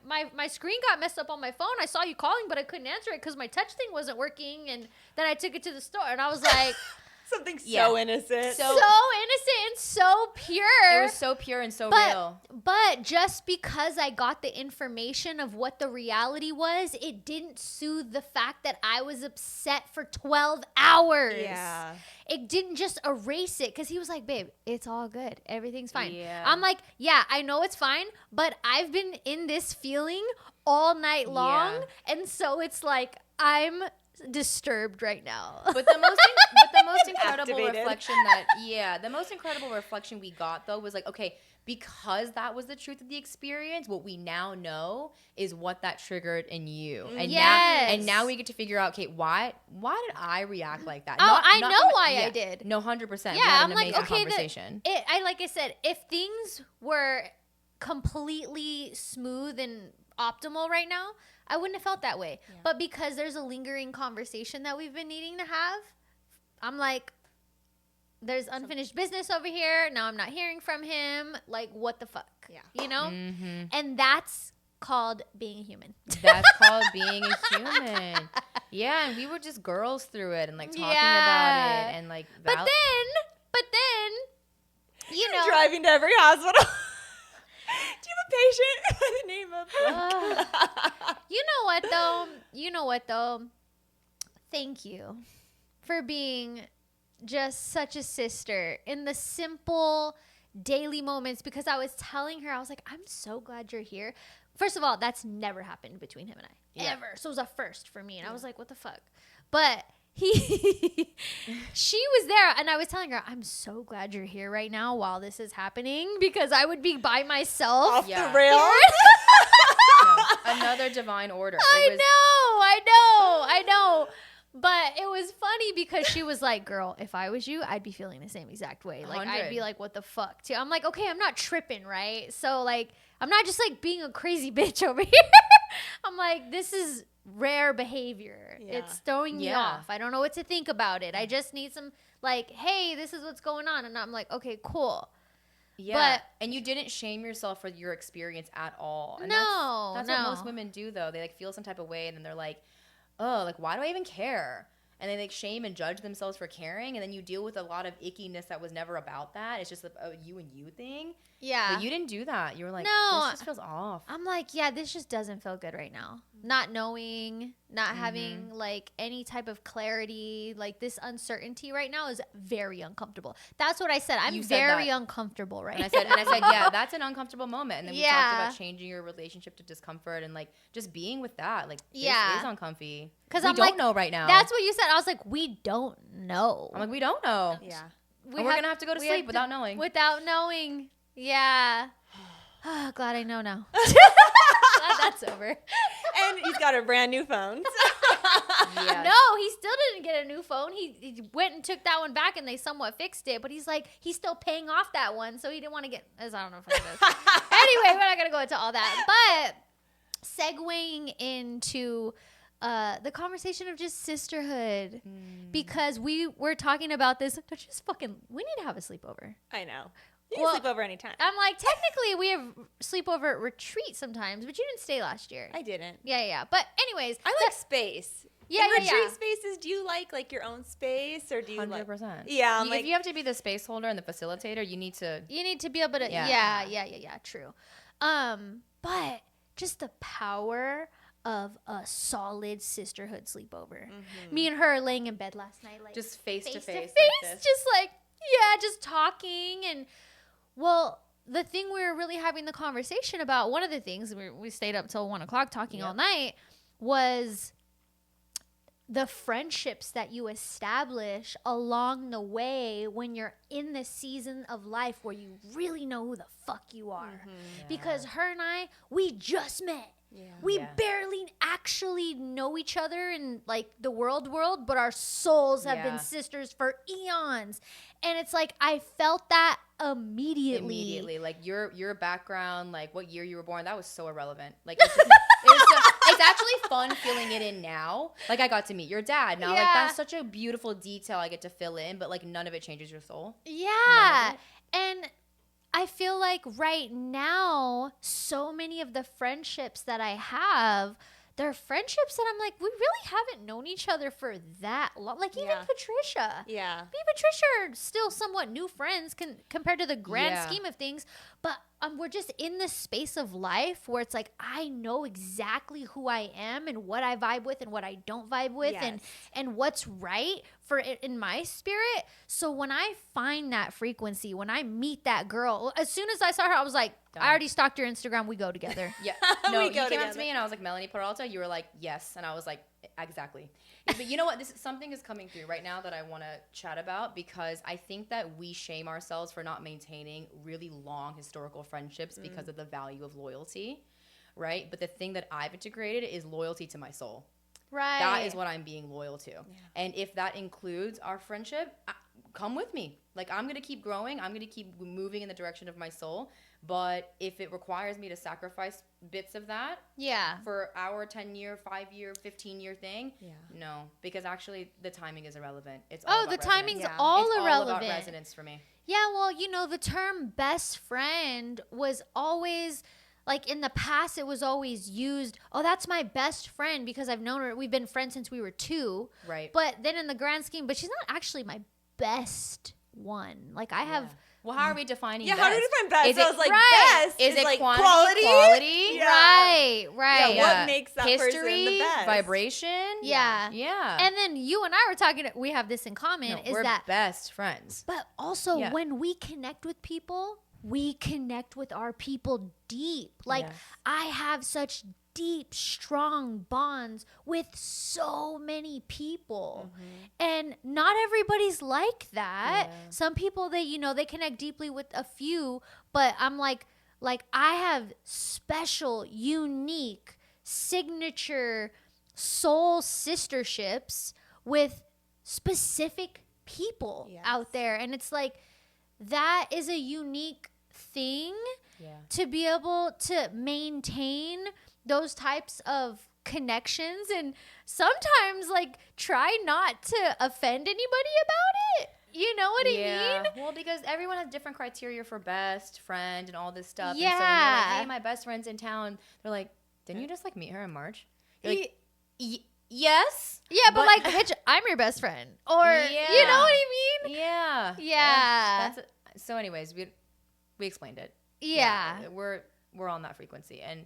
my screen got messed up on my phone. I saw you calling, but I couldn't answer it because my touch thing wasn't working. And then I took it to the store, and I was like, something so innocent. So innocent and so pure. It was so pure and so real. But just because I got the information of what the reality was, it didn't soothe the fact that I was upset for 12 hours. Yeah. It didn't just erase it, because he was like, babe, it's all good. Everything's fine. Yeah. I'm like, yeah, I know it's fine, but I've been in this feeling all night long. Yeah. And so it's like, I'm disturbed right now. But the most incredible Activated. the most incredible reflection we got, though, was like, okay, because that was the truth of the experience, what we now know is what that triggered in you. And now we get to figure out, okay, why did I react like that? I know why I did. No, 100%. Yeah, I'm like, okay, conversation. like I said, if things were completely smooth and optimal right now, I wouldn't have felt that way. Yeah. But because there's a lingering conversation that we've been needing to have, I'm like, there's unfinished business over here. Now I'm not hearing from him. Like, what the fuck? Yeah. Mm-hmm. And that's called being a human. That's called being a human. Yeah, and we were just girls through it and like talking about it and like. But then, driving to every hospital. Do you have a patient by the name of? You know what though? Thank you for being just such a sister in the simple daily moments, because I was telling her, I was like, I'm so glad you're here. First of all, that's never happened between him and I, ever. So it was a first for me. And I was like, what the fuck? But she was there, and I was telling her, I'm so glad you're here right now while this is happening, because I would be by myself. Off the rails. No, another divine order. I know. But it was funny because she was like, girl, if I was you, I'd be feeling the same exact way. Like, 100. I'd be like, what the fuck, too? I'm like, okay, I'm not tripping, right? So, like, I'm not just, like, being a crazy bitch over here. I'm like, this is rare behavior. Yeah. It's throwing me off. I don't know what to think about it. I just need some, like, hey, this is what's going on. And I'm like, okay, cool. Yeah, and you didn't shame yourself for your experience at all. And that's what most women do, though. They, like, feel some type of way, and then they're like, oh, like, why do I even care? And they like shame and judge themselves for caring, and then you deal with a lot of ickiness that was never about that. It's just a you and you thing. Yeah. But you didn't do that. You were like, no, this just feels off. I'm like, yeah, this just doesn't feel good right now. Not knowing, not having like any type of clarity, like this uncertainty right now is very uncomfortable. That's what I said. I'm very uncomfortable right now. And I said, yeah, that's an uncomfortable moment. And then we talked about changing your relationship to discomfort and like just being with that. Like, this is uncomfy. Because we don't know right now. That's what you said. I was like, we don't know. I'm like, we don't know. Yeah. We're going to have to go to sleep without knowing. Without knowing. Yeah. Glad I know now. Glad that's over. And he's got a brand new phone. Yes. No, he still didn't get a new phone. He went and took that one back, and they somewhat fixed it. But he's like, he's still paying off that one, so he didn't want to get. I don't know if I know. Anyway, we're not gonna go into all that. But segueing into the conversation of just sisterhood, because we were talking about this. We need to have a sleepover. I know. You can sleep over anytime. I'm like, technically, we have sleepover at retreat sometimes, but you didn't stay last year. I didn't. Yeah. But anyways. I like space. In retreat spaces, do you like your own space, or do you 100%. Yeah. If you have to be the space holder and the facilitator, you need to be able to. Yeah. True. But just the power of a solid sisterhood sleepover. Me and her laying in bed last night, like just face to face, just like, yeah, just talking. And well, the thing we were really having the conversation about, one of the things we stayed up till 1 o'clock talking all night, was the friendships that you establish along the way when you're in the season of life where you really know who the fuck you are. Because her and I, we just met. We barely actually know each other in like the world, but our souls have been sisters for eons. And it's like, I felt that immediately. Like your background, like what year you were born, that was so irrelevant. Like it's actually fun filling it in now. Like I got to meet your dad now. Like that's such a beautiful detail I get to fill in, but like none of it changes your soul. And I feel like right now, so many of the friendships that I have, they're friendships that I'm like, we really haven't known each other for that long. Like even Patricia. Me and Patricia are still somewhat new friends compared to the grand scheme of things. But we're just in this space of life where it's like, I know exactly who I am and what I vibe with and what I don't vibe with and what's right for it in my spirit. So when I find that frequency, when I meet that girl, as soon as I saw her, I was like, I already stalked your Instagram. We go together. No, you came up to me and I was like, Melanie Peralta. You were like, yes. And I was like, exactly. But you know what? Something is coming through right now that I want to chat about, because I think that we shame ourselves for not maintaining really long historical friendships because of the value of loyalty, right? But the thing that I've integrated is loyalty to my soul. Right. That is what I'm being loyal to. And if that includes our friendship, come with me. Like, I'm going to keep growing. I'm going to keep moving in the direction of my soul. But if it requires me to sacrifice bits of that for our 10-year, 5-year, 15-year thing, no. Because actually, the timing is irrelevant. It's all about the timing's all irrelevant. It's all about resonance for me. Yeah, well, you know, the term best friend was always... Like in the past, it was always used, oh, that's my best friend because I've known her. We've been friends since we were 2. Right. But then in the grand scheme, but she's not actually my best one. Like I have. Well, how are we defining best? How do we define best? Is it, I was like, best is it like quality? Right. Yeah, what makes that history, person the best? Vibration? Yeah. Yeah. And then you and I were talking, we have this in common, we're best friends. But also when we connect with people, we connect with our people deep. Like I have such deep, strong bonds with so many people. And not everybody's like that. Some people, they connect deeply with a few, but I'm like I have special, unique, signature soul sisterships with specific people out there. And it's like, that is a unique thing to be able to maintain those types of connections, and sometimes like try not to offend anybody about it. You know what I mean? Well, because everyone has different criteria for best friend and all this stuff. Yeah. And so when you're like, hey, my best friend's in town, they're like, didn't you just like meet her in March? You're like, yes. Yeah, but like, bitch, I'm your best friend. Or, you know what I mean? Yeah. So anyways, we explained it. Yeah. We're on that frequency. And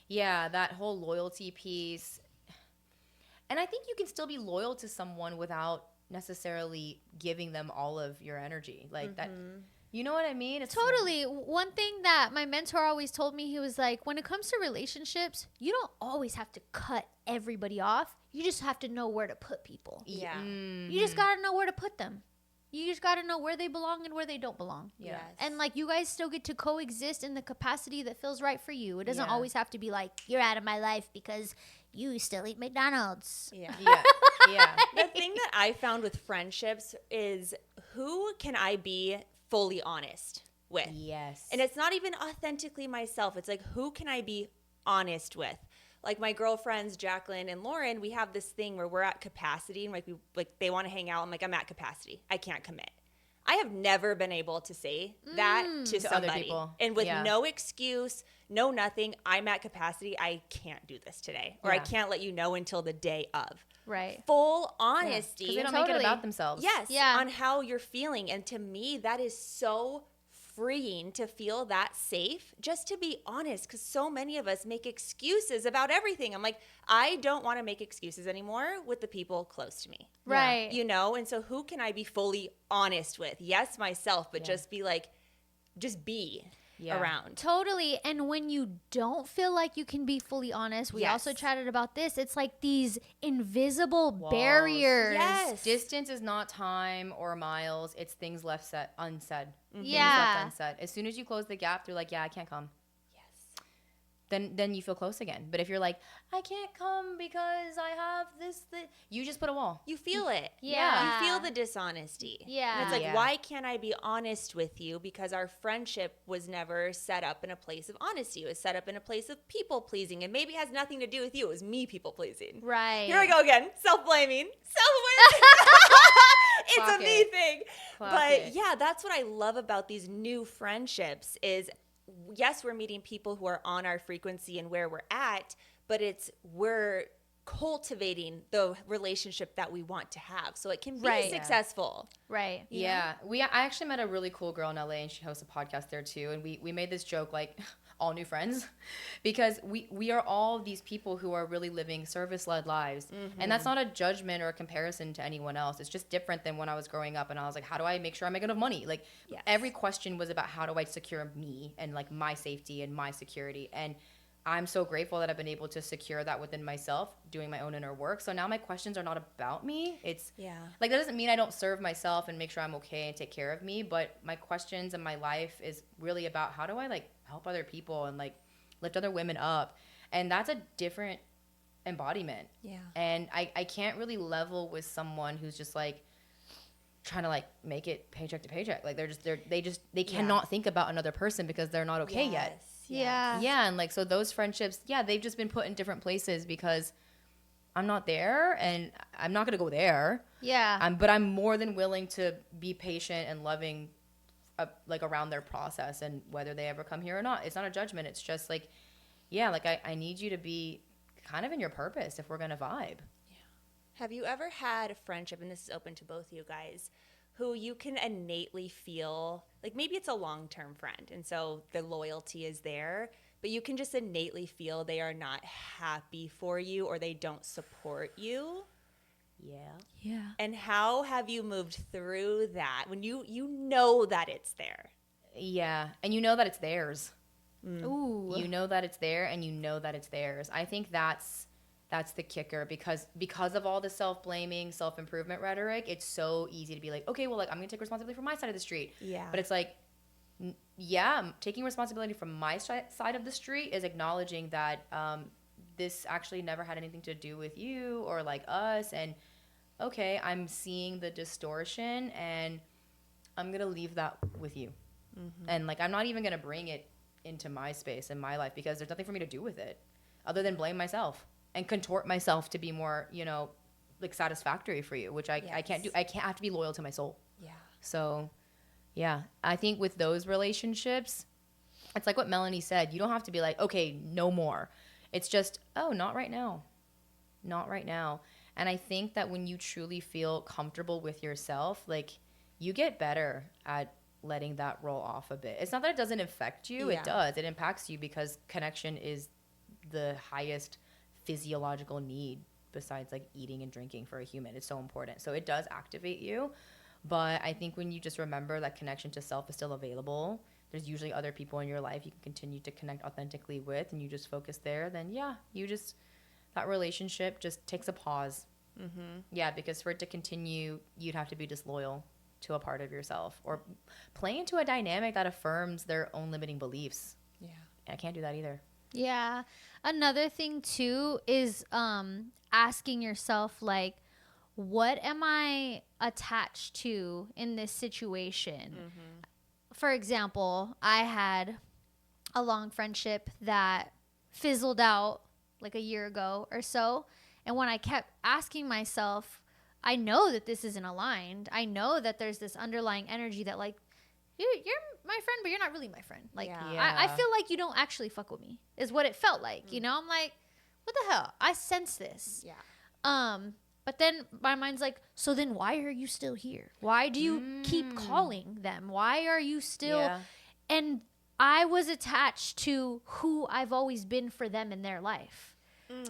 that whole loyalty piece. And I think you can still be loyal to someone without necessarily giving them all of your energy. Like that, you know what I mean? It's totally. One thing that my mentor always told me, he was like, when it comes to relationships, you don't always have to cut everybody off. You just have to know where to put people. Yeah. You just got to know where to put them. You just got to know where they belong and where they don't belong. Yes. And like, you guys still get to coexist in the capacity that feels right for you. It doesn't always have to be like, you're out of my life because you still eat McDonald's. Yeah. The thing that I found with friendships is, who can I be fully honest with? Yes. And it's not even authentically myself. It's like, who can I be honest with? Like my girlfriends, Jacqueline and Lauren, we have this thing where we're at capacity, and like they want to hang out. I'm like, I'm at capacity. I can't commit. I have never been able to say that to somebody. Other people. And with no excuse, no nothing, I'm at capacity. I can't do this today. Or I can't let you know until the day of. Right. Full honesty. Because they don't make it about themselves. Yes. On how you're feeling. And to me, that is so freeing to feel that safe just to be honest, because so many of us make excuses about everything. I'm like, I don't want to make excuses anymore with the people close to me. Right. You know, and so who can I be fully honest with? Yes, myself, but just be like, just be around. Totally. And when you don't feel like you can be fully honest, we also chatted about this. It's like these invisible barriers. Yes. Distance is not time or miles. It's things left unsaid. Things Yeah. left unsaid. As soon as you close the gap, they're like, yeah, I can't come. Then you feel close again. But if you're like, I can't come because I have this, you just put a wall. You feel it. Yeah. You feel the dishonesty. Yeah. And it's like, why can't I be honest with you? Because our friendship was never set up in a place of honesty. It was set up in a place of people pleasing. And maybe it has nothing to do with you. It was me people pleasing. Right. Here we go again. Self-blaming. It's a me thing. But yeah, that's what I love about these new friendships is, yes, we're meeting people who are on our frequency and where we're at, but we're cultivating the relationship that we want to have so it can be successful. Right. Yeah. I actually met a really cool girl in LA and she hosts a podcast there too. And we made this joke like all new friends because we are all these people who are really living service-led lives. Mm-hmm. And that's not a judgment or a comparison to anyone else. It's just different than when I was growing up and I was like, how do I make sure I make enough money? Like every question was about how do I secure me and like my safety and my security. And I'm so grateful that I've been able to secure that within myself, doing my own inner work. So now my questions are not about me. It's like, that doesn't mean I don't serve myself and make sure I'm okay and take care of me. But my questions and my life is really about how do I like help other people and like lift other women up. And that's a different embodiment. Yeah. And I can't really level with someone who's just like trying to like make it paycheck to paycheck. Like they cannot think about another person because they're not okay yet. Yeah. Yeah. And like, so those friendships, they've just been put in different places because I'm not there and I'm not going to go there. Yeah. But I'm more than willing to be patient and loving like around their process and whether they ever come here or not. It's not a judgment. It's just like, like I need you to be kind of in your purpose if we're going to vibe. Yeah. Have you ever had a friendship, and this is open to both you guys, who you can innately feel, like maybe it's a long-term friend, and so the loyalty is there, but you can just innately feel they are not happy for you or they don't support you? Yeah. And how have you moved through that when you know that it's there? Yeah, and you know that it's theirs. Ooh. You know that it's there and you know that it's theirs. I think that's the kicker because of all the self-blaming, self-improvement rhetoric, it's so easy to be like, okay, well, like I'm going to take responsibility for my side of the street. Yeah. But it's like, taking responsibility from my side of the street is acknowledging that this actually never had anything to do with you or like us. And okay, I'm seeing the distortion and I'm going to leave that with you. Mm-hmm. And like, I'm not even going to bring it into my space in my life because there's nothing for me to do with it other than blame myself and contort myself to be more, like satisfactory for you, which I can't do. I have to be loyal to my soul. Yeah. So, I think with those relationships, it's like what Melanie said. You don't have to be like, okay, no more. It's just, oh, not right now. Not right now. And I think that when you truly feel comfortable with yourself, like you get better at letting that roll off a bit. It's not that it doesn't affect you. It does. It impacts you because connection is the highest physiological need besides like eating and drinking for a human. It's so important. So it does activate you. But I think when you just remember that connection to self is still available, there's usually other people in your life you can continue to connect authentically with, and you just focus there, then that relationship just takes a pause. Mm-hmm. Yeah, because for it to continue, you'd have to be disloyal to a part of yourself or play into a dynamic that affirms their own limiting beliefs. Yeah. And I can't do that either. Yeah. Another thing too is asking yourself, like, what am I attached to in this situation? Mm-hmm. For example, I had a long friendship that fizzled out like a year ago or so. And when I kept asking myself, I know that this isn't aligned. I know that there's this underlying energy that like, you're my friend, but you're not really my friend. Like, I feel like you don't actually fuck with me is what it felt like. Mm-hmm. I'm like, what the hell? I sense this. Yeah. But then my mind's like, so then why are you still here? Why do you keep calling them? Why are you still? Yeah. and I was attached to who I've always been for them in their life.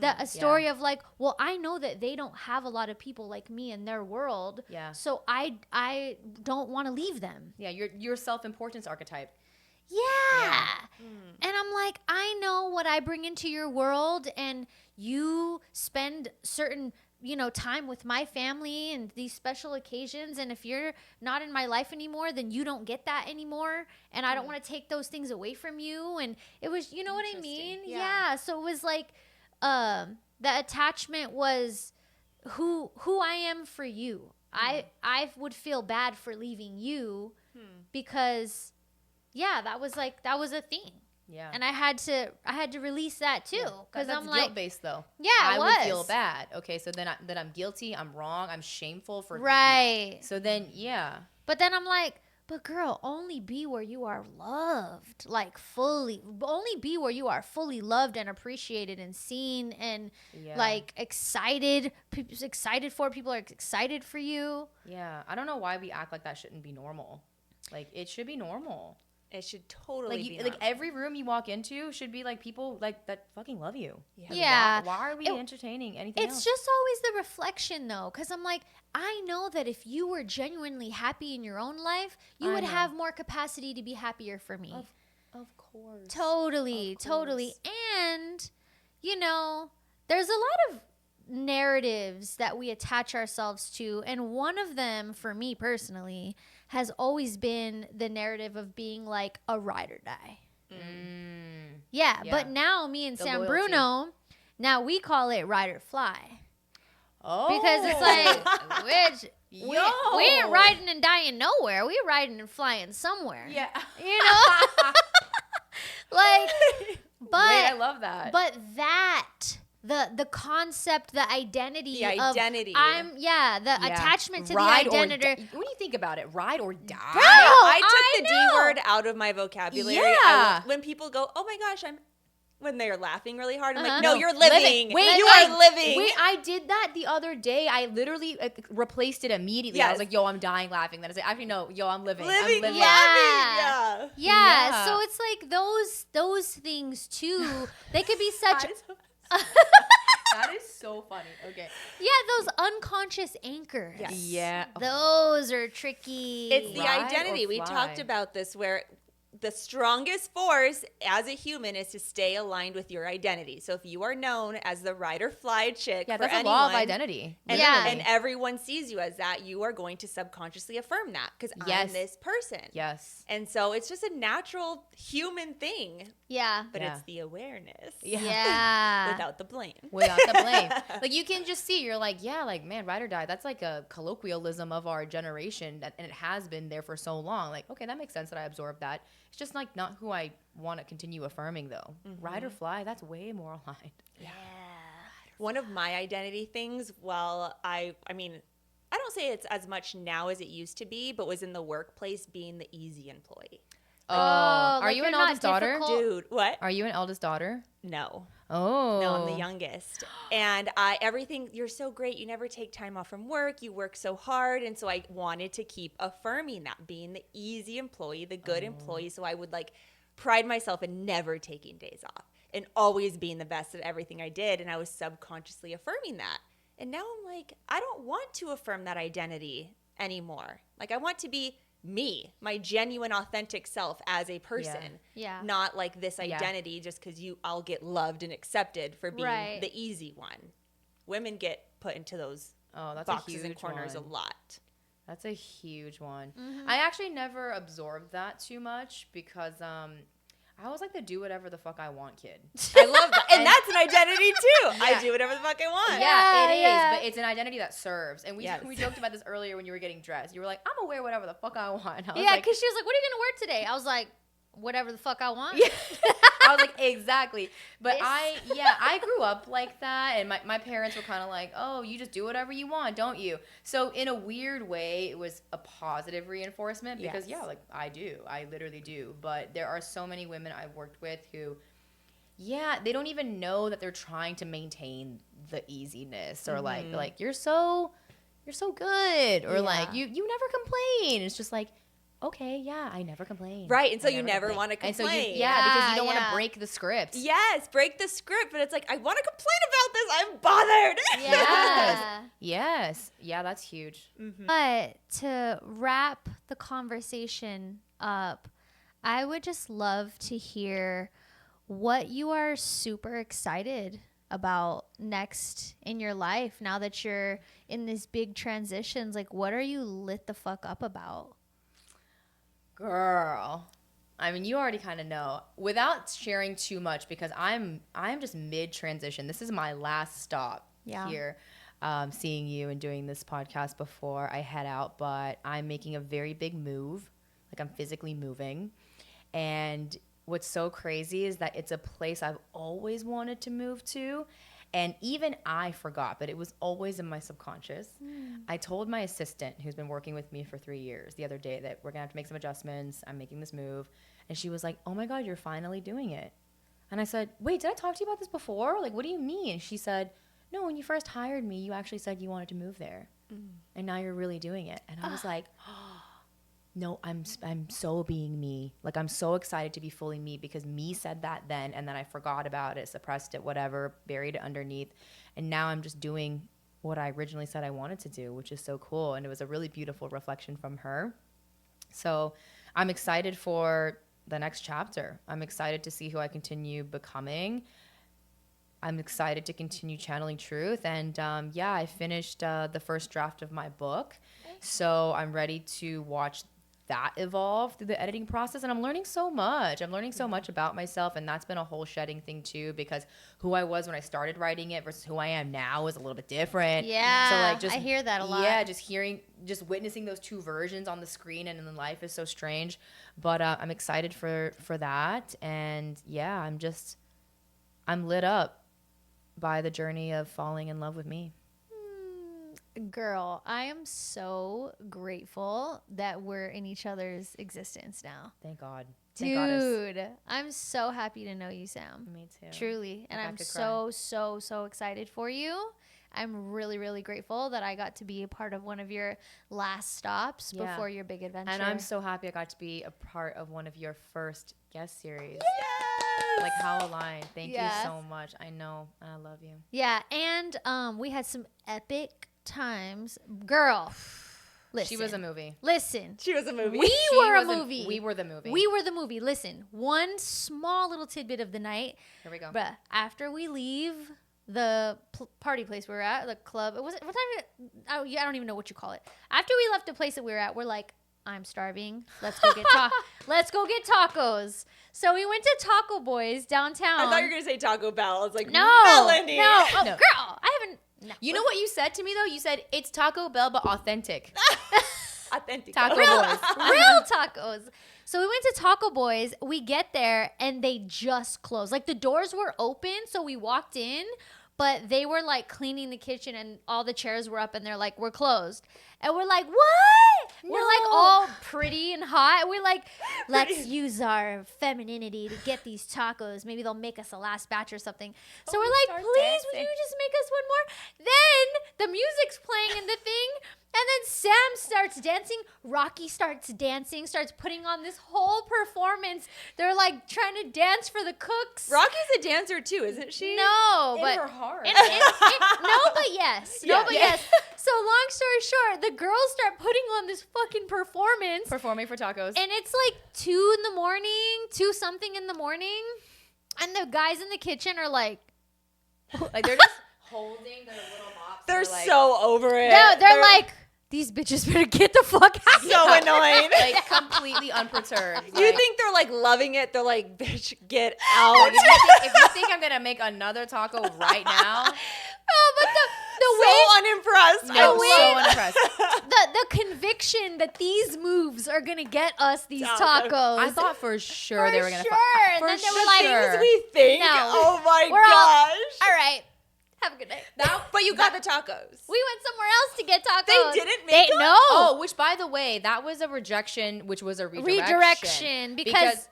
That a story of like, well, I know that they don't have a lot of people like me in their world. Yeah. So I don't want to leave them. Yeah, your self-importance archetype. Yeah. And I'm like, I know what I bring into your world, and you spend certain, time with my family and these special occasions. And if you're not in my life anymore, then you don't get that anymore. And I don't want to take those things away from you. And it was, you know what I mean? Yeah. So it was like, the attachment was who I am for you. I would feel bad for leaving you because that was a thing. Yeah. And I had to release that too, because I'm like, guilt based though. Yeah, I would feel bad. Okay, so then I'm guilty. I'm wrong. I'm shameful for right. So then but then I'm like, but girl, only be where you are loved, like fully. Only be where you are fully loved and appreciated and seen and like excited. People's excited for. People are excited for you. Yeah, I don't know why we act like that shouldn't be normal. Like it should be normal. It should totally be like every room you walk into should be like people like that fucking love you. Yeah. Why are we entertaining anything else? It's just always the reflection though, because I'm like, I know that if you were genuinely happy in your own life, you would have more capacity to be happier for me. Of course. Totally. And, there's a lot of narratives that we attach ourselves to, and one of them for me personally has always been the narrative of being like a ride or die. Yeah, but now me and Sam Bruno, now we call it ride or fly. Oh, because it's like we ain't riding and dying nowhere, we riding and flying somewhere. Yeah. Like, but wait, I love that. But the concept, the identity of attachment to ride the identity. When you think about it, ride or die. Girl, I took the D word out of my vocabulary. Yeah. When people go, oh my gosh, when they're laughing really hard, I'm like, No, you're living. Wait, you are living. Wait, I did that the other day. I literally replaced it immediately. Yes. I was like, yo, I'm dying laughing. Then I said, actually, no, yo, I'm living. I'm living. Yeah. So it's like those things too. They could be such. That is so funny. Okay. Yeah, those unconscious anchors. Yes. Yeah. Those are tricky. It's the identity. We talked about this where the strongest force as a human is to stay aligned with your identity. So if you are known as the ride or fly chick, that's a law of identity. And everyone sees you as that, you are going to subconsciously affirm that because I'm this person. Yes. And so it's just a natural human thing. Yeah. But it's the awareness. Yeah. Without the blame. Like you can just see, you're like, man, ride or die. That's like a colloquialism of our generation, and it has been there for so long. Like, okay, that makes sense that I absorbed that. It's just like not who I want to continue affirming though. Ride or fly, that's way more aligned. Yeah. One of my identity things, I don't say it's as much now as it used to be, but was in the workplace being the easy employee. Are you an eldest daughter? Dude, what? Are you an eldest daughter? No. Oh. No, I'm the youngest. And everything, you're so great. You never take time off from work. You work so hard. And so I wanted to keep affirming that, being the easy employee, the good employee. So I would pride myself in never taking days off and always being the best at everything I did. And I was subconsciously affirming that. And now I'm like, I don't want to affirm that identity anymore. Like I want to be me, my genuine, authentic self as a person. Yeah. Not like this identity just because I'll get loved and accepted for being the easy one. Women get put into those boxes and corners a lot. That's a huge one. I actually never absorbed that too much because I was like the do whatever the fuck I want kid. I love that. And that's an identity too. I do whatever the fuck I want. Yeah, it is. But it's an identity that serves. And we joked about this earlier when you were getting dressed. You were like, I'm gonna wear whatever the fuck I want. Yeah, because she was like, what are you gonna wear today? I was like, whatever the fuck I want. Yeah. I was like, exactly. But I grew up like that. And my parents were kind of like, oh, you just do whatever you want, don't you? So in a weird way, it was a positive reinforcement because, I do. I literally do. But there are so many women I've worked with who, they don't even know that they're trying to maintain the easiness or like you're so good or like you never complain. It's just like, okay, yeah, I never complain. Right. And so you never want to complain. And so because you don't want to break the script. Yes, break the script. But it's like, I want to complain about this. I'm bothered. Yeah. Yes. Yeah, that's huge. Mm-hmm. But to wrap the conversation up, I would just love to hear what you are super excited about next in your life now that you're in these big transitions. Like, what are you lit the fuck up about? Girl, I mean, you already kind of know. Without sharing too much, because I'm just mid transition. This is my last stop here, seeing you and doing this podcast before I head out. But I'm making a very big move. Like, I'm physically moving, and what's so crazy is that it's a place I've always wanted to move to. And even I forgot, but it was always in my subconscious. I told my assistant, who's been working with me for 3 years, the other day that we're going to have to make some adjustments. I'm making this move. And she was like, oh my God, you're finally doing it. And I said, wait, did I talk to you about this before? Like, what do you mean? And she said, no, when you first hired me, you actually said you wanted to move there. And now you're really doing it. And I was like, no, I'm so being me. Like, I'm so excited to be fully me, because me said that then, and then I forgot about it, suppressed it, whatever, buried it underneath. And now I'm just doing what I originally said I wanted to do, which is so cool. And it was a really beautiful reflection from her. So I'm excited for the next chapter. I'm excited to see who I continue becoming. I'm excited to continue channeling truth. And I finished the first draft of my book. So I'm ready to watch that evolve through the editing process. And I'm learning so much. I'm learning so much about myself. And that's been a whole shedding thing too, because who I was when I started writing it versus who I am now is a little bit different. Yeah. So like, I hear that a lot. Yeah. Just witnessing those two versions on the screen and in life is so strange. But I'm excited for that. And yeah, I'm lit up by the journey of falling in love with me. Girl, I am so grateful that we're in each other's existence now. Thank God. Dude, I'm so happy to know you, Sam. Me too. Truly. And I'm so excited for you. I'm really, really grateful that I got to be a part of one of your last stops before your big adventure. And I'm so happy I got to be a part of one of your first guest series. Yes! Like, how aligned. Thank you so much. I know. And I love you. Yeah. And we had some epic times. Girl, listen. She was a movie. Listen. She was a movie. We were a movie. We were the movie. We were the movie. Listen, one small little tidbit of the night. Here we go. But after we leave the party place we were at, the club, what time? I don't even know what you call it. After we left the place that we were at, we're like, I'm starving. Let's go get let's go get tacos. So we went to Taco Boys downtown. I thought you were gonna say Taco Bell. I was like, no, Melanie. no, girl, I haven't. No. You know what you said to me though? You said it's Taco Bell but authentic. Authentic Taco Boys. Real tacos. So we went to Taco Boys. We get there and they just closed. Like, the doors were open, so we walked in, but they were like cleaning the kitchen and all the chairs were up and they're like, we're closed. And we're like, what? No. We're like all pretty and hot. We're like, let's use our femininity to get these tacos. Maybe they'll make us a last batch or something. So we're like, please, would you just make us one more? Then the music's playing in the thing. And then Sam starts dancing. Rocky starts dancing, starts putting on this whole performance. They're like trying to dance for the cooks. Rocky's a dancer too, isn't she? No, but in her heart. No, but yes. Yeah. No, but yes. So long story short, the girls start putting on this fucking performance. Performing for tacos. And it's like 2 a.m, 2 something in the morning. And the guys in the kitchen are like they're just holding their little mops. They're like, so over it. No, they're like, these bitches better get the fuck out. So annoying. Like, completely unperturbed. You Like, think they're like loving it? They're like, bitch, get out. if you think I'm gonna make another taco right now, Oh, but the way So unimpressed. no, way- so unimpressed. the conviction that these moves are gonna get us these Tacos. tacos. I thought for sure For they were gonna. sure. And For then they were sure. like, Things we think. No. Oh my We're all- gosh. all right, have a good night. But you got the tacos. We went somewhere else to get tacos. They didn't make them? No. Oh, which by the way, that was a rejection, which was a Redirection because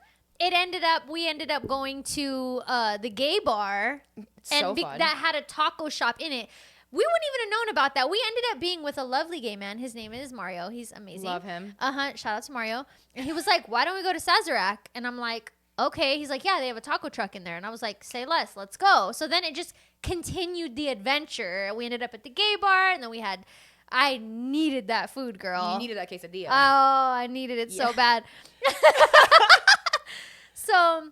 we ended up going to the gay bar So and fun. that had a taco shop in it. We wouldn't even have known about that. We ended up being with a lovely gay man. His name is Mario. He's amazing. Love him. Shout out to Mario. And he was like, why don't we go to Sazerac? And I'm like, okay. He's like, yeah, they have a taco truck in there. And I was like, say less. Let's go. So then it just continued the adventure. We ended up at the gay bar, and then I needed that food, girl. You needed that quesadilla. Oh, I needed it so bad. So,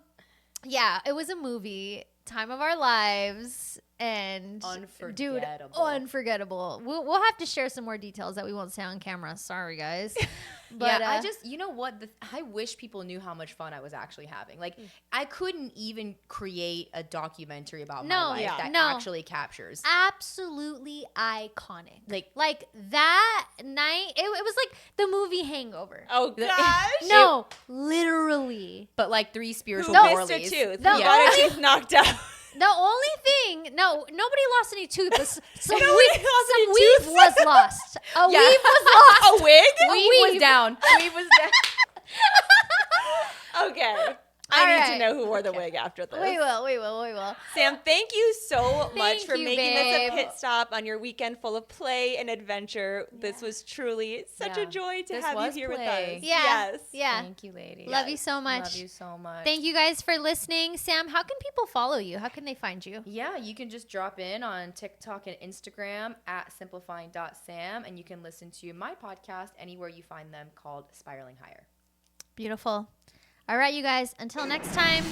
yeah, it was a movie, time of our lives, and unforgettable. We'll have to share some more details that we won't say on camera. Sorry, guys. But I just, you know what? I wish people knew how much fun I was actually having. Like, I couldn't even create a documentary about my life that actually captures. Absolutely iconic. Like that night, it was like the movie Hangover. Oh, gosh. No, literally. But like 3 spiritual Who Morleys. missed a tooth? Who got a tooth knocked out? The only thing, nobody lost any tooth. Some Nobody weave lost any was lost. A Yeah. weave was lost. A wig? Weave was down. Weave was down. Okay. I need to know who wore the wig after this. We will. Sam, thank you so much for you, making this babe. a pit stop on your weekend full of play and adventure. Yeah. This was truly such a joy to have you here with us. Yeah. Yeah. Thank you, ladies. Love you so much. Love you so much. Thank you guys for listening. Sam, how can people follow you? How can they find you? Yeah, you can just drop in on TikTok and Instagram at simplifying.sam, and you can listen to my podcast anywhere you find them, called Spiraling Higher. Beautiful. All right, you guys. Until next time.